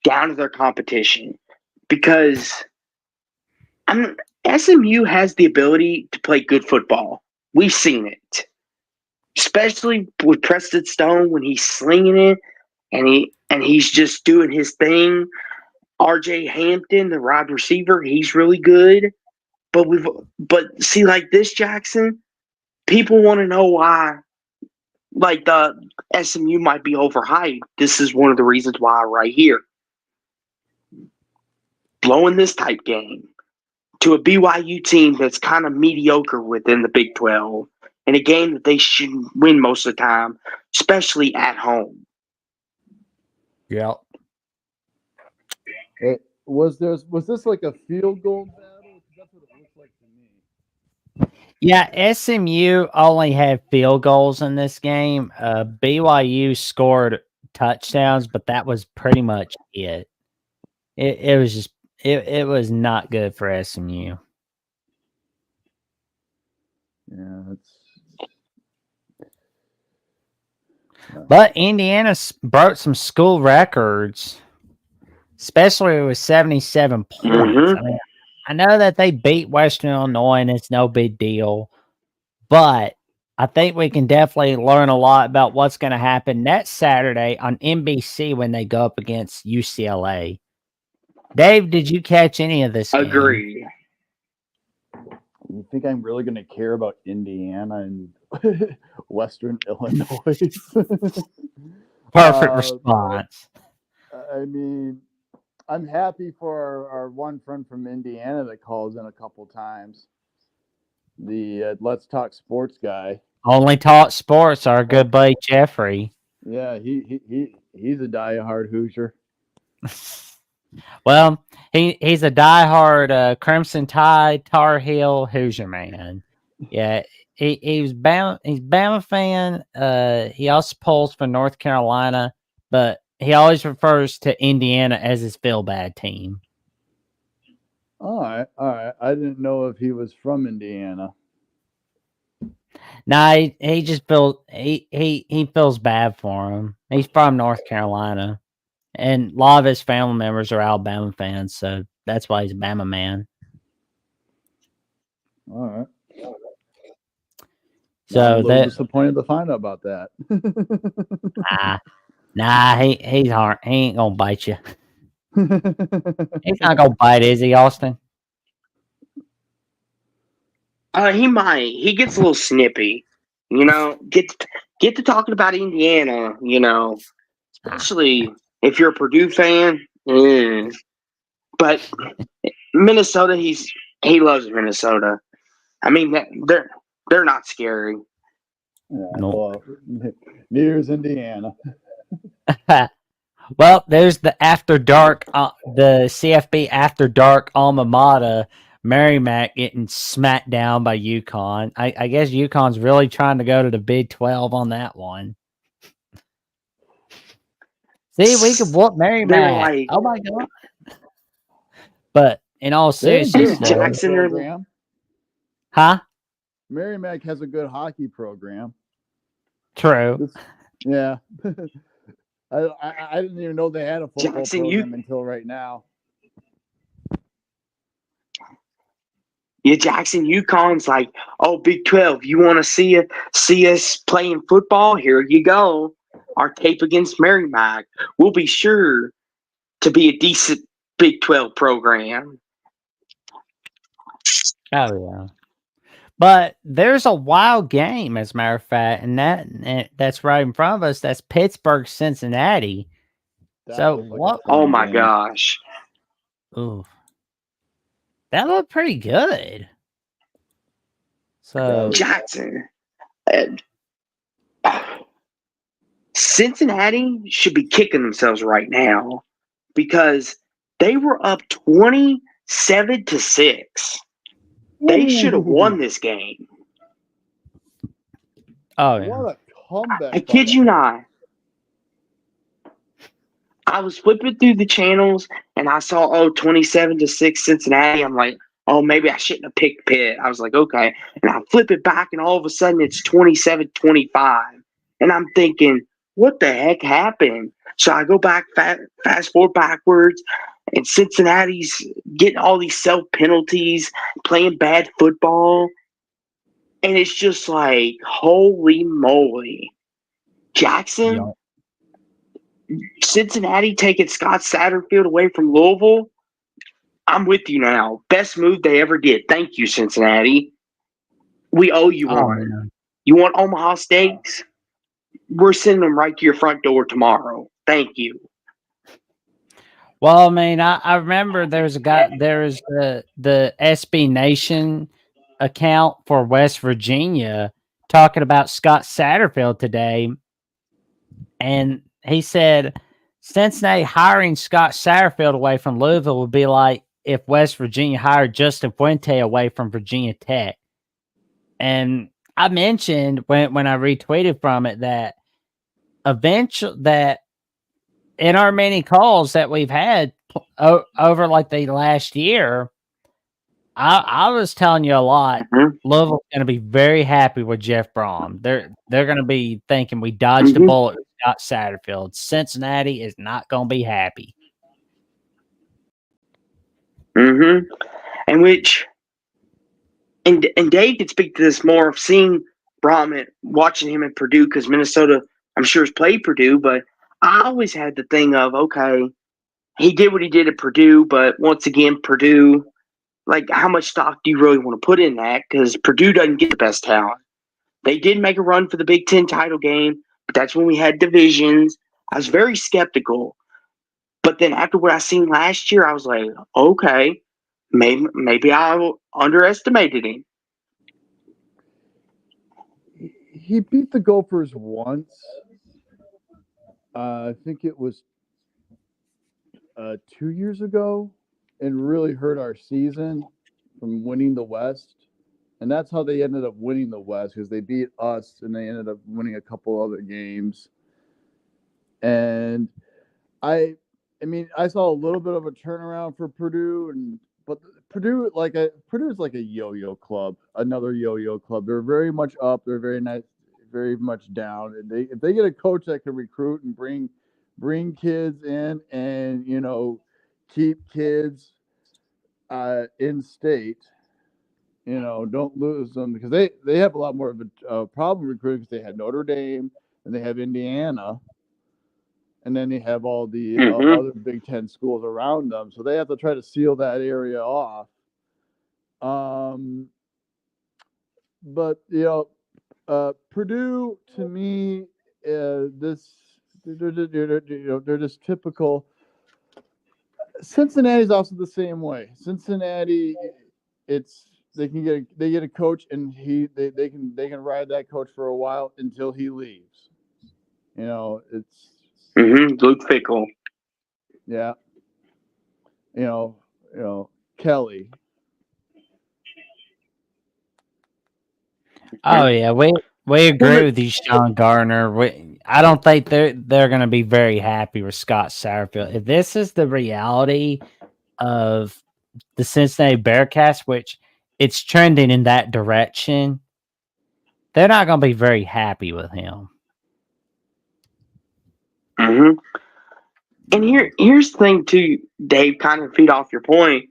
down to their competition because SMU has the ability to play good football. We've seen it, especially with Preston Stone when he's slinging it and he's just doing his thing. RJ Hampton, the wide receiver, he's really good. But see, like this, Jackson, people want to know why. Like the SMU might be overhyped. This is one of the reasons why right here. Blowing this type game to a BYU team that's kind of mediocre within the Big 12 in a game that they should win most of the time, especially at home. Yeah. Was this like a field goal battle? 'Cause that's what it looks like to me. Yeah, SMU only had field goals in this game. BYU scored touchdowns, but that was pretty much it. It was just it was not good for SMU. Yeah, But Indiana broke some school records, especially with 77 points. Mhm. I mean, I know that they beat Western Illinois and it's no big deal, but I think we can definitely learn a lot about what's going to happen next Saturday on NBC when they go up against UCLA. Dave, did you catch any of this game? Agreed. You think I'm really going to care about Indiana and Western Illinois? Perfect response. I mean, I'm happy for our one friend from Indiana that calls in a couple times. The Let's Talk Sports guy. Only Talk Sports, our good buddy Jeffrey. Yeah, he's a diehard Hoosier. Well, he's a diehard Crimson Tide, Tar Heel Hoosier man. Yeah, he's Bama fan. He also polls for North Carolina, but he always refers to Indiana as his feel bad team. All right. I didn't know if he was from Indiana. Nah, he just feels he feels bad for him. He's from North Carolina, and a lot of his family members are Alabama fans, so that's why he's a Bama man. All right. I'm a So little that disappointed to find out about that. he ain't gonna bite you. He's not gonna bite, is he, Austin? He might. He gets a little snippy. Get to talking about Indiana. Especially if you're a Purdue fan. But Minnesota, he loves Minnesota. I mean, they're not scary. Yeah, No. well, neither is Indiana. Well, there's the after dark, the CFB after dark alma mater, Merrimack getting smacked down by UConn. I guess UConn's really trying to go to the Big 12 on that one. See, we could whoop Merrimack. like- Oh my god! But in all They have a seriousness, good though, hockey Jackson or- program. huh? Merrimack has a good hockey program. True. Yeah. I didn't even know they had a football Jackson, program until right now. Yeah, Jackson, UConn's like, oh, Big 12, you want to see us playing football? Here you go. Our tape against Merrimack. We'll be sure to be a decent Big 12 program. Oh yeah. But there's a wild game, as a matter of fact, and that's right in front of us. That's Pittsburgh, Cincinnati. That So looked like a what? fun Oh my game. gosh. Ooh, that looked pretty good. So Jackson. Cincinnati should be kicking themselves right now because they were up 27-6. They should have won this game. oh yeah. What a comeback! I kid you not. I was flipping through the channels and I saw 27-6 Cincinnati. I'm like, oh, maybe I shouldn't have picked Pitt. I was like, okay. And I flip it back and all of a sudden it's 27-25. And I'm thinking, what the heck happened? So I go back, fast forward backwards, and Cincinnati's getting all these self penalties, playing bad football. And it's just like, holy moly. Jackson, Yeah. Cincinnati taking Scott Satterfield away from Louisville. I'm with you now. Best move they ever did. Thank you, Cincinnati. We owe you Oh, one. man. You want Omaha Steaks? We're sending them right to your front door tomorrow. Thank you. Well, I mean, I remember there's the SB Nation account for West Virginia talking about Scott Satterfield today, and he said Cincinnati hiring Scott Satterfield away from Louisville would be like if West Virginia hired Justin Fuente away from Virginia Tech. And I mentioned when I retweeted from it that in our many calls that we've had over like the last year, I was telling you a lot. Mhm. Louisville's going to be very happy with Jeff Brom. They're going to be thinking we dodged a Mhm. bullet with Scott Satterfield. Cincinnati is not going to be happy. Mm-hmm. And Dave could speak to this more of seeing Brom watching him at Purdue because Minnesota, I'm sure, has played Purdue, but I always had the thing of, okay, he did what he did at Purdue, but once again, Purdue, like, how much stock do you really want to put in that? Because Purdue doesn't get the best talent. They did make a run for the Big Ten title game, but that's when we had divisions. I was very skeptical. But then after what I seen last year, I was like, okay, maybe I underestimated him. He beat the Gophers once. I think it was 2 years ago, and really hurt our season from winning the West. And that's how they ended up winning the West, because they beat us and they ended up winning a couple other games. And I mean, I saw a little bit of a turnaround for Purdue, but Purdue is like a yo-yo club, another yo-yo club. They're very much up, they're very nice, very much down. And if they get a coach that can recruit and bring kids in and keep kids in state, don't lose them because they have a lot more of a problem recruiting because they had Notre Dame and they have Indiana, and then they have all the other Big Ten schools around them, so they have to try to seal that area off. But Purdue to me, they're just typical. Cincinnati's also the same way. Cincinnati, they get a coach and they can ride that coach for a while until he leaves. It's Luke Fickell. Yeah. Kelly. Oh yeah, we agree with you, Sean Gardner. I don't think they're going to be very happy with Scott Satterfield. If this is the reality of the Cincinnati Bearcats, which it's trending in that direction, they're not going to be very happy with him. And here's the thing too, Dave, kind of feed off your point.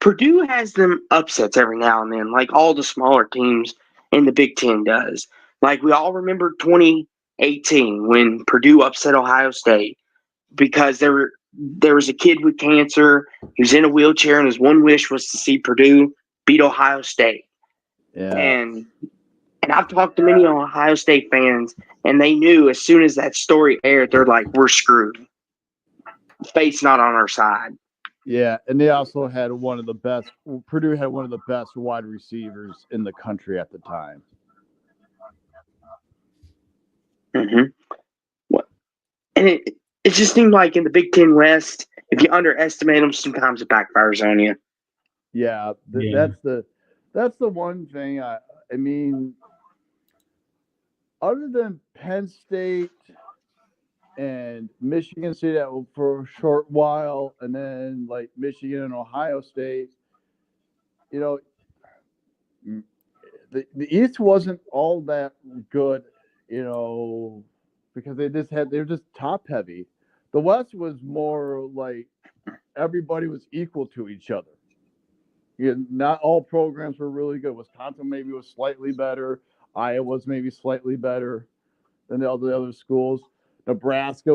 Purdue has them upsets every now and then, like all the smaller teams in the Big Ten does. Like we all remember 2018 when Purdue upset Ohio State because there was a kid with cancer. He was in a wheelchair, and his one wish was to see Purdue beat Ohio State. Yeah. And I've talked to many Ohio State fans, and they knew as soon as that story aired, they're like, we're screwed. Fate's not on our side. Yeah, and they also had Purdue had one of the best wide receivers in the country at the time. And it just seemed like in the Big Ten West, if you underestimate them, sometimes it backfires on you. Yeah, that's the one thing. I mean, other than Penn State and Michigan State for a short while, and then like Michigan and Ohio State, the East wasn't all that good, because they were just top heavy. The West was more like everybody was equal to each other. Not all programs were really good. Wisconsin maybe was slightly better. Iowa's maybe slightly better than all the other schools. Nebraska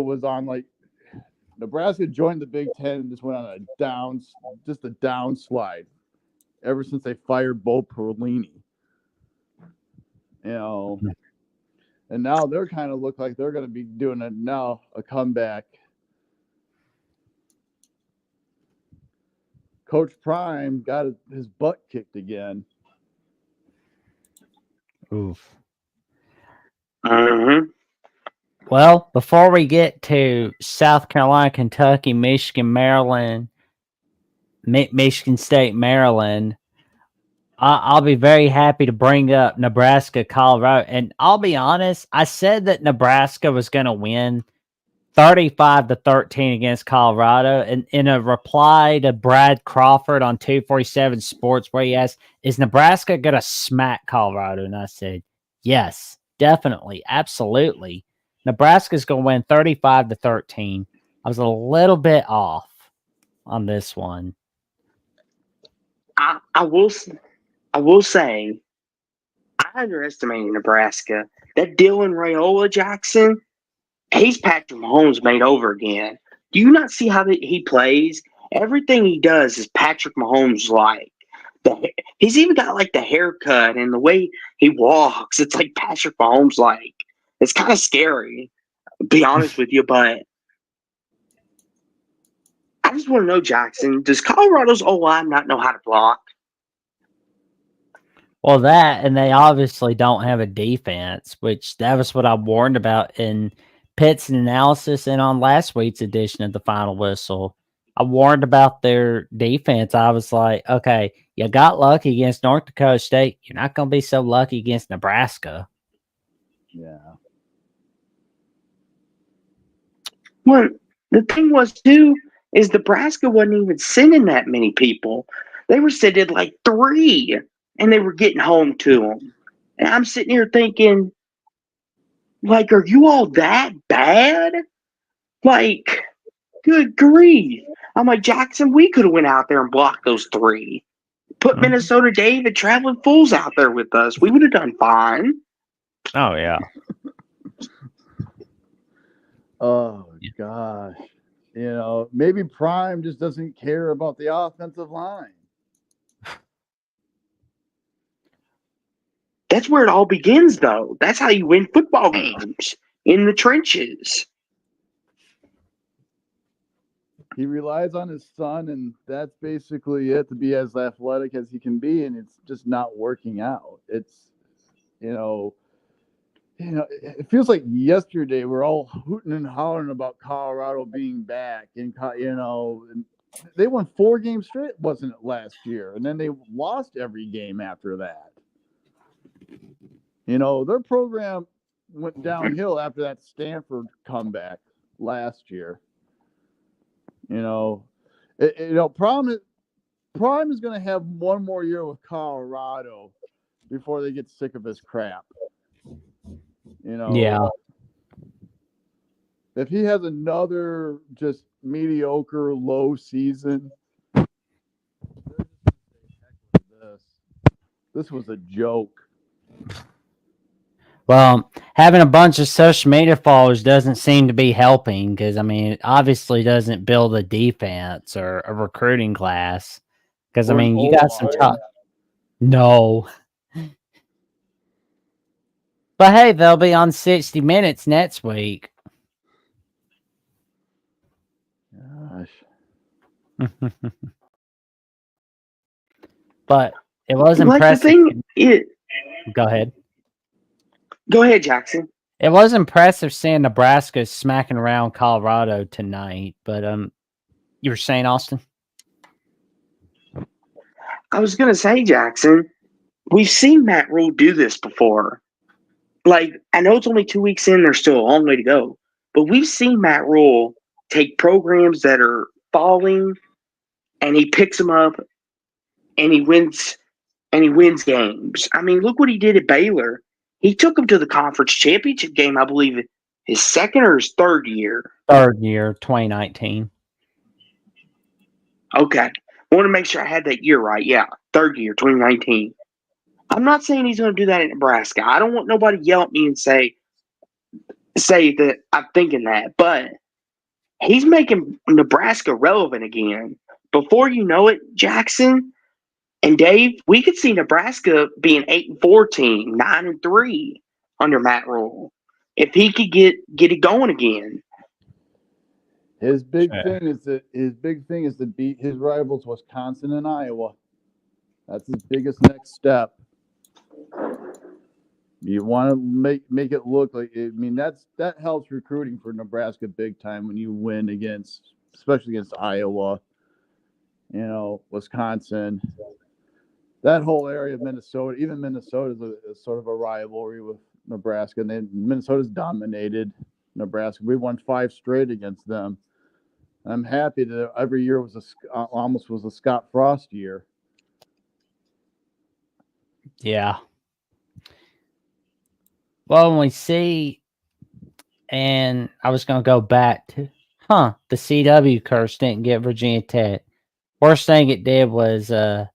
joined the Big Ten and just went on a downslide ever since they fired Bo Pelini. And now they're kind of look like they're going to be doing a comeback. Coach Prime got his butt kicked again. Oof. Well, before we get to South Carolina, Kentucky, Michigan, Maryland, Michigan State, Maryland, I'll be very happy to bring up Nebraska, Colorado. And I'll be honest, I said that Nebraska was going to win 35-13 against Colorado. And in a reply to Brad Crawford on 247 Sports, where he asked, is Nebraska going to smack Colorado? And I said, yes, definitely, absolutely. Nebraska's going to win 35-13. I was a little bit off on this one. I will say, I underestimated Nebraska. That Dylan Raiola Jackson, he's Patrick Mahomes made over again. Do you not see how he plays? Everything he does is Patrick Mahomes like. He's even got like the haircut and the way he walks. It's like Patrick Mahomes like. It's kind of scary, to be honest with you, but I just want to know, Jackson, does Colorado's O-line not know how to block? Well, that, and they obviously don't have a defense, which that was what I warned about in Pitt's analysis and on last week's edition of the Final Whistle. I warned about their defense. I was like, okay, you got lucky against North Dakota State. You're not going to be so lucky against Nebraska. Yeah. Well, the thing was, too, is Nebraska wasn't even sending that many people. They were sending like 3, and they were getting home to them. And I'm sitting here thinking, like, are you all that bad? Like, good grief. I'm like, Jackson, we could have went out there and blocked those 3. put Mhm. Minnesota Dave and Traveling Fools out there with us. We would have done fine. Oh yeah. Oh Yeah. gosh. You know, maybe Prime just doesn't care about the offensive line. That's where it all begins, though. That's how you win football games, in the trenches. He relies on his son, and that's basically it, to be as athletic as he can be, and it's just not working out. It's, it feels like yesterday we're all hooting and hollering about Colorado being back, and and they won 4 games straight, wasn't it, last year? And then they lost every game after that. Their program went downhill after that Stanford comeback last year. Prime is going to have one more year with Colorado before they get sick of his crap. Yeah. If he has another just mediocre, low season, this was a joke. Well, having a bunch of social media followers doesn't seem to be helping because, I mean, it obviously doesn't build a defense or a recruiting class. Because, I Or an mean, you got some O-line. top. No. But hey, they'll be on 60 Minutes next week. Gosh. But it was Like the impressive. thing is, Go ahead. go ahead, Jackson. It was impressive seeing Nebraska smacking around Colorado tonight. But you were saying, Austin? I was going to say, Jackson, we've seen Matt Rule do this before. Like, I know it's only 2 weeks in, there's still a long way to go. But we've seen Matt Rule take programs that are falling and he picks them up and he wins games. I mean, look what he did at Baylor. He took them to the conference championship game, I believe, his second or his third year. Third year, 2019. Okay. I want to make sure I had that year right. Yeah, third year, 2019. I'm not saying he's going to do that at Nebraska. I don't want nobody to yell at me and say that I'm thinking that, but he's making Nebraska relevant again. Before you know it, Jackson and Dave, we could see Nebraska be an 8-4 team, 9-3 under Matt Rule if he could get it going again. His big thing is to beat his rivals, Wisconsin and Iowa. That's his biggest next step. You want to make it look like, I mean, that helps recruiting for Nebraska big time when you win especially against Iowa, Wisconsin, that whole area of Minnesota. Even Minnesota is sort of a rivalry with Nebraska, and then Minnesota's dominated Nebraska. We won 5 straight against them. I'm happy that every year almost was a Scott Frost year. Yeah. Well, when we see, and I was going to go back to, the CW curse didn't get Virginia Tech. Worst thing it did was they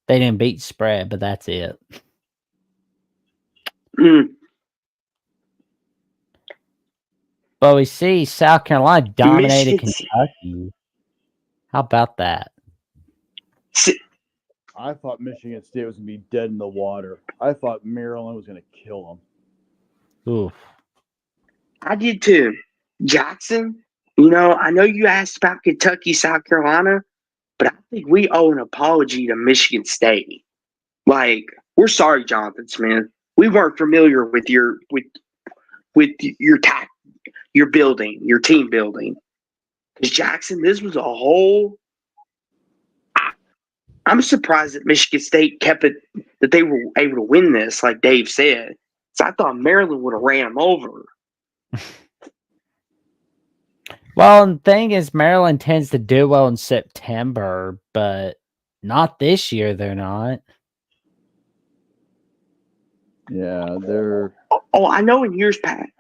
didn't beat the spread, but that's it. But we see South Carolina dominated Kentucky. How about that? I thought Michigan State was going to be dead in the water. I thought Maryland was going to kill them. Oof. I did too. Jackson, I know you asked about Kentucky, South Carolina, but I think we owe an apology to Michigan State. Like, we're sorry, Jonathan Smith. We weren't familiar with your building, your team building. Because Jackson, this was a whole. I'm surprised that Michigan State kept it, that they were able to win this, like Dave said. So I thought Maryland would have ran them over. Well, the thing is, Maryland tends to do well in September, but not this year. They're not. Yeah, they're. Oh, I know in years past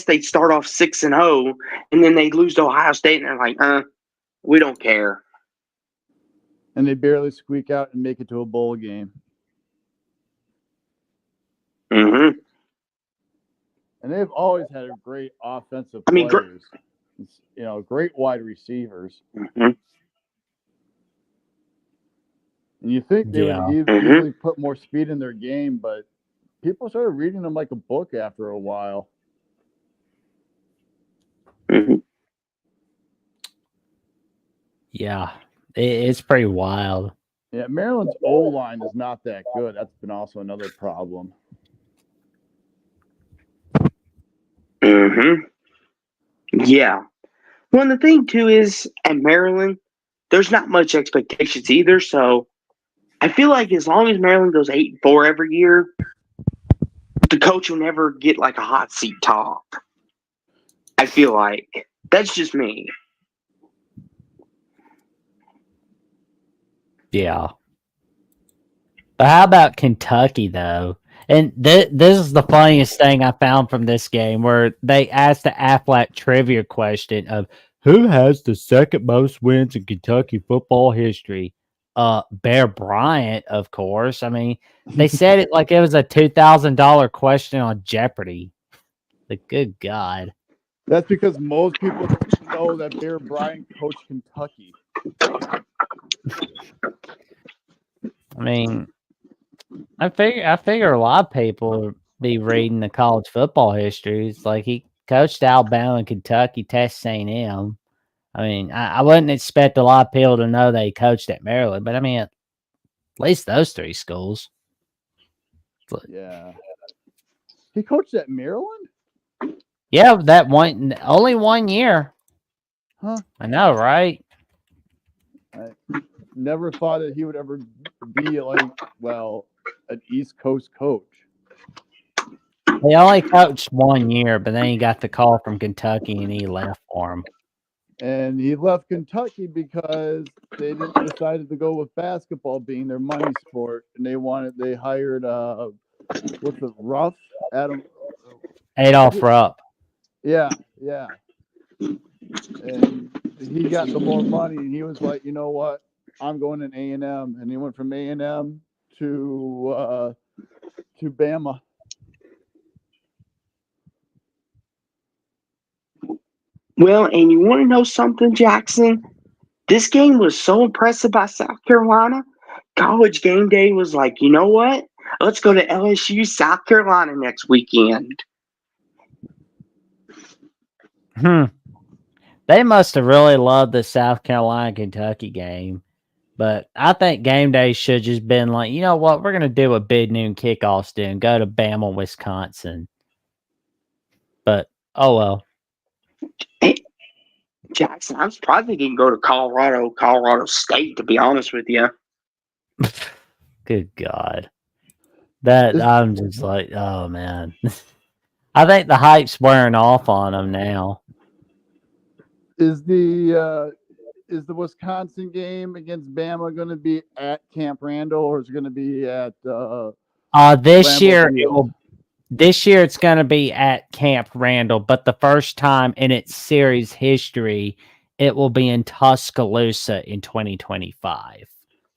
they'd start off 6-0, and then they'd lose to Ohio State, and they're like, we don't care. and they barely squeak out and make it to a bowl game. Mm-hmm. And they've always had a great offensive I mean, players. Great wide receivers. Mm-hmm. And you think they would Mhm. easily put more speed in their game, but people started reading them like a book after a while. Mm-hmm. Yeah, it's pretty wild. Yeah, Maryland's O-line is not that good. That's been also another problem. Mm-hmm. Yeah. Well, the thing too is at Maryland, there's not much expectations either. So I feel like as long as Maryland goes 8-4 every year, the coach will never get like a hot seat talk. I feel like that's just me. Yeah. But how about Kentucky, though? And this is the funniest thing I found from this game, where they asked the Aflac trivia question of who has the second most wins in Kentucky football history. Bear Bryant, of course. I mean, they said it like it was a $2,000 question on Jeopardy. Like, good God. That's because most people don't know that Bear Bryant coached Kentucky. I mean, I figure a lot of people would be reading the college football history. It's like he coached Alabama and Kentucky, Texas A&M. I mean, I wouldn't expect a lot of people to know they coached at Maryland, but I mean, at least those three schools. Yeah. He coached at Maryland? Yeah, that one only 1 year. Huh. I know, right? I never thought that he would ever be an East Coast coach. He only coached 1 year, but then he got the call from Kentucky and he left for him. And he left Kentucky because they decided to go with basketball being their money sport, and they hired Ruff? Adolph Rupp. Yeah. And he got the more money, and he was like, you know what? I'm going in A&M, and he went from A&M to Bama. Well, and you want to know something, Jackson? This game was so impressive by South Carolina. College Game Day was like, you know what? Let's go to LSU, South Carolina next weekend. They must have really loved the South Carolina Kentucky game. But I think Game Day should just been like, you know what? We're going to do a big noon kickoff and go to Bama, Wisconsin. But, oh well. Hey, Jackson, I'm surprised they didn't go to Colorado State, to be honest with you. Good God. I'm just like, oh, man. I think the hype's wearing off on them now. Is the Wisconsin game against Bama going to be at Camp Randall, or is it going to be at this year Field? This year it's going to be at Camp Randall, but the first time in its series history, it will be in Tuscaloosa in 2025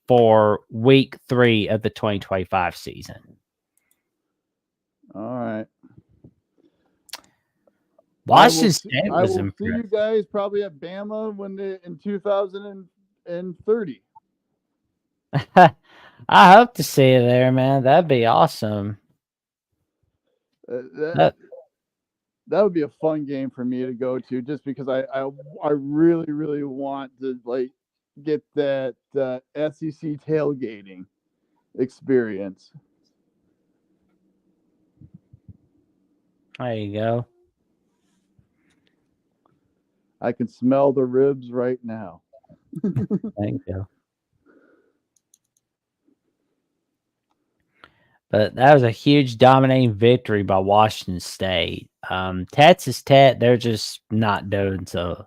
for week 3 of the 2025 season. All right. Washington State I was will impressive. see you guys probably at Bama in 2030. I hope to see you there, man. That'd be awesome. That would be a fun game for me to go to, just because I really, really want to get that SEC tailgating experience. There you go. I can smell the ribs right now. Thank you. But that was a huge dominating victory by Washington State. Texas Tech, they're just not doing so.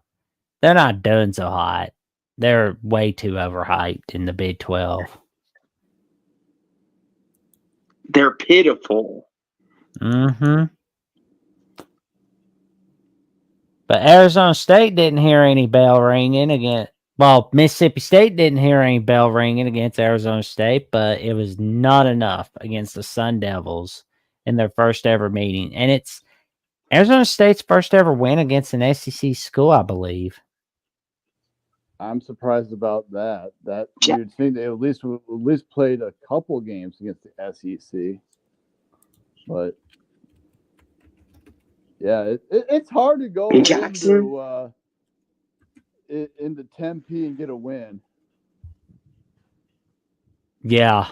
They're not doing so hot. They're way too overhyped in the Big 12. They're pitiful. Mm-hmm. But Arizona State didn't hear any bell ringing Well, Mississippi State didn't hear any bell ringing against Arizona State, but it was not enough against the Sun Devils in their first ever meeting. And it's Arizona State's first ever win against an SEC school, I believe. I'm surprised about that. That Yeah. you'd think they at least played a couple games against the SEC, but yeah, it's hard to go In Jackson? into Tempe and get a win. Yeah.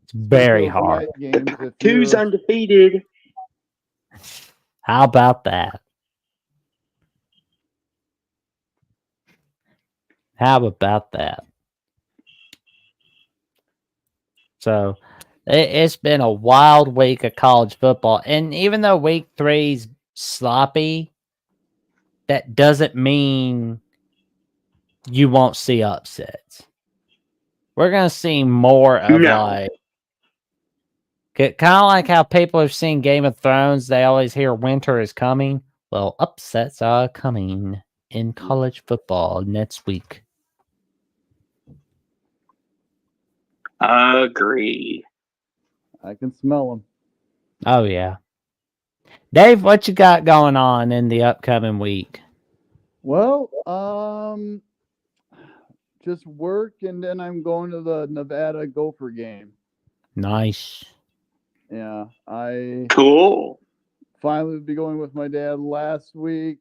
It's very Those hard. night games, if Two's you're- undefeated. How about that? How about that? So it's been a wild week of college football. And even though week 3's sloppy, that doesn't mean you won't see upsets. We're going to see more of No. like, kind of like how people have seen Game of Thrones. They always hear winter is coming. Well, upsets are coming in college football next week. Agree. I can smell them. Oh, yeah. Dave, what you got going on in the upcoming week? Well, just work, and then I'm going to the Nevada Gopher game. Nice. Yeah, I Cool. finally would be going with my dad last week.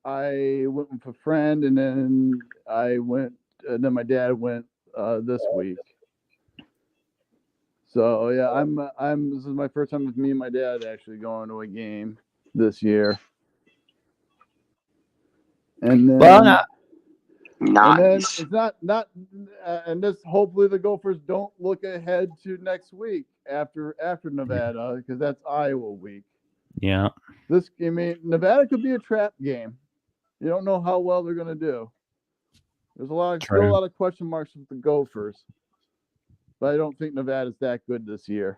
I went with a friend, and then then my dad went this week. So yeah, this is my first time with me and my dad actually going to a game this year. And then, Well, no, and then Nice. it's not and this hopefully the Gophers don't look ahead to next week after Nevada, because that's Iowa week. yeah. Nevada could be a trap game. You don't know how well they're going to do. There's still a True. lot of question marks with the Gophers, but I don't think Nevada's that good this year.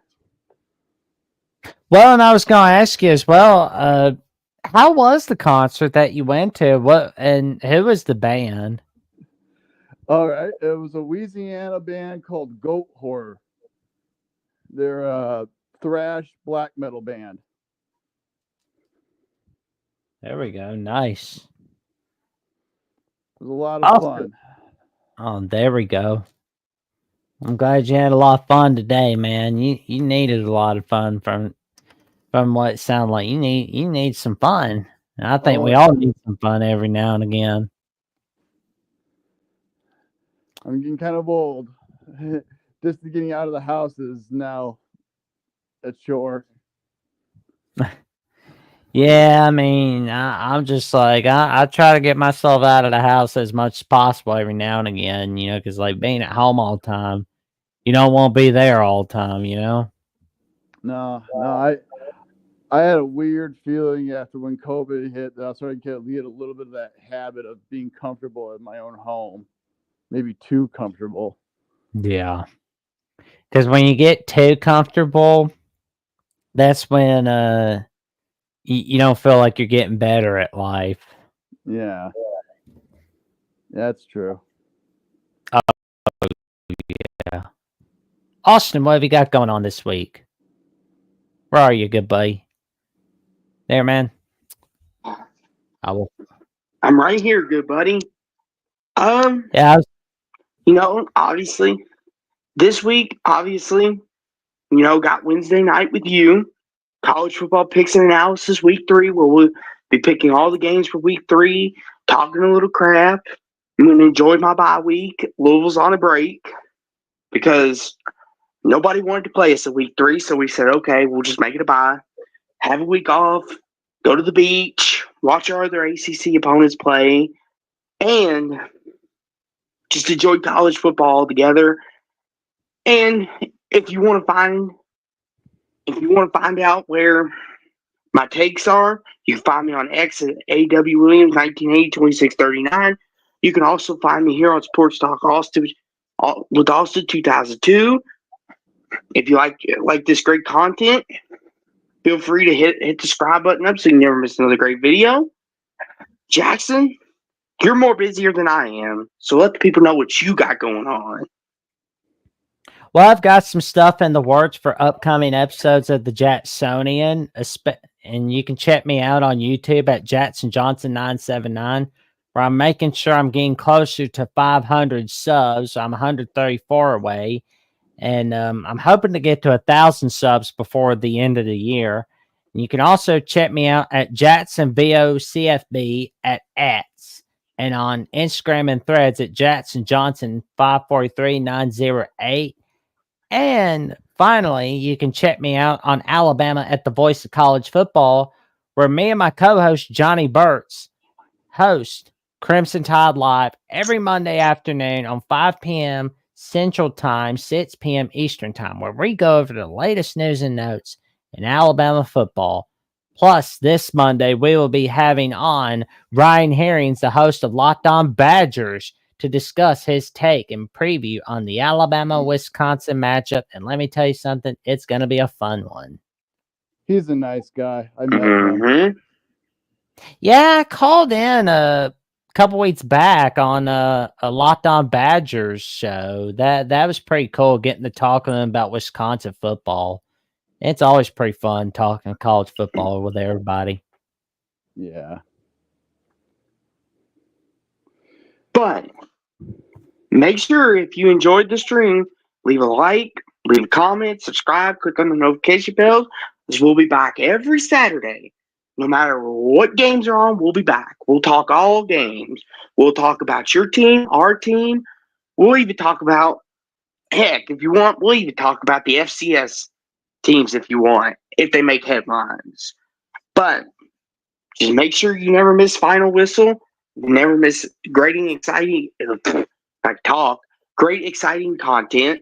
Well, and I was going to ask you as well, how was the concert that you went to? What and who was the band? All right, it was a Louisiana band called Goat Horror. They're a thrash black metal band. There we go. Nice. It was a lot of Awesome. fun. Oh, there we go. I'm glad you had a lot of fun today, man. You needed a lot of fun from what it sounded like. You need some fun. And I think Oh, we all need some fun every now and again. I'm getting kind of old. Just getting out of the house is now a chore. Yeah, I mean, I'm just like I try to get myself out of the house as much as possible every now and again, because like being at home all the time, you don't want to be there all the time, No, I had a weird feeling after when COVID hit that I started to get a little bit of that habit of being comfortable in my own home, maybe too comfortable. Yeah, because when you get too comfortable, that's when you don't feel like you're getting better at life. Yeah, that's true. Yeah. Austin, what have you got going on this week? Where are you, good buddy? There, man. I will. I'm right here, good buddy. Yeah. Obviously, this week, got Wednesday night with you. College football picks and analysis week 3, where we'll be picking all the games for week 3, talking a little crap. I'm going to enjoy my bye week. Louisville's on a break because nobody wanted to play us in week 3, so we said, okay, we'll just make it a bye. Have a week off, go to the beach, watch our other ACC opponents play, and just enjoy college football together. And if you want to find out where my takes are, you can find me on X at AW Williams 1980-2639. You can also find me here on Sports Talk Austin with Austin 2002. If you like this great content, feel free to hit the subscribe button up so you never miss another great video. Jackson, You're more busier than I am, so let the people know what you got going on. Well, I've got some stuff in the works for upcoming episodes of the Jacksonian, and you can check me out on YouTube at Jackson Johnson 979, where I'm making sure I'm getting closer to 500 subs. I'm 134 away, and I'm hoping to get to 1,000 subs before the end of the year. And you can also check me out at Jackson VOCFB at @, and on Instagram and Threads at Jackson Johnson 543908. And finally, you can check me out on Alabama at the Voice of College Football, where me and my co-host Johnny Burtz host Crimson Tide Live every Monday afternoon on 5 p.m. Central Time, 6 p.m. Eastern Time, where we go over the latest news and notes in Alabama football. Plus, this Monday, we will be having on Ryan Herrings, the host of Locked On Badgers, to discuss his take and preview on the Alabama-Wisconsin matchup. And let me tell you something, it's going to be a fun one. He's a nice guy. I met him. Mm-hmm. Yeah, I called in a couple weeks back on a Locked On Badgers show. That was pretty cool, getting to talk to them about Wisconsin football. It's always pretty fun talking college football with everybody. Yeah. But make sure if you enjoyed the stream, leave a like, leave a comment, subscribe, click on the notification bell, because we'll be back every Saturday. No matter what games are on, we'll be back. We'll talk all games. We'll talk about your team, our team. We'll even talk about, heck, if you want, we'll even talk about the FCS teams if you want, if they make headlines. But just make sure you never miss Final Whistle. Never miss great and exciting great exciting content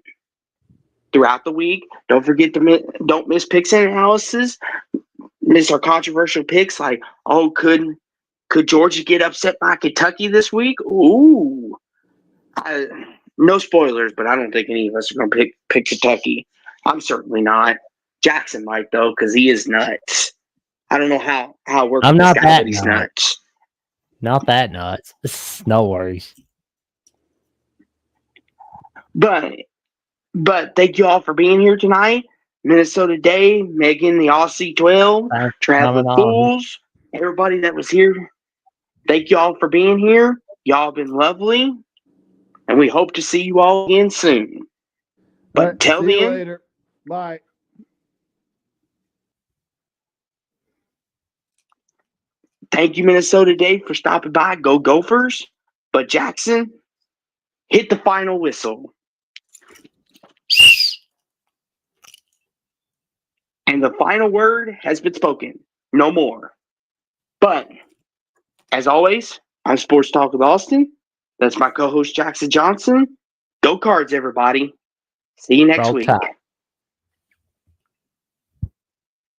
throughout the week. Don't forget to don't miss picks and analysis. Miss our controversial picks like, oh, could Georgia get upset by Kentucky this week? Ooh, no spoilers, but I don't think any of us are going to pick Kentucky. I'm certainly not. Jackson might though, because he is nuts. I don't know how it works. I'm with not this guy, that but he's nuts. nuts. Not that nuts. No worries. But thank you all for being here tonight. Minnesota Day, Megan, the Aussie 12, Thanks for Traveling coming on. Fools, everybody that was here. Thank you all for being here. Y'all have been lovely. And we hope to see you all again soon. But All right, till see you then, later. Bye. thank you, Minnesota Day, for stopping by. Go Gophers. But Jackson, hit the final whistle. And the final word has been spoken. No more. But, as always, I'm Sports Talk with Austin. That's my co-host, Jackson Johnson. Go Cards, everybody. See you next Roll week. Tide.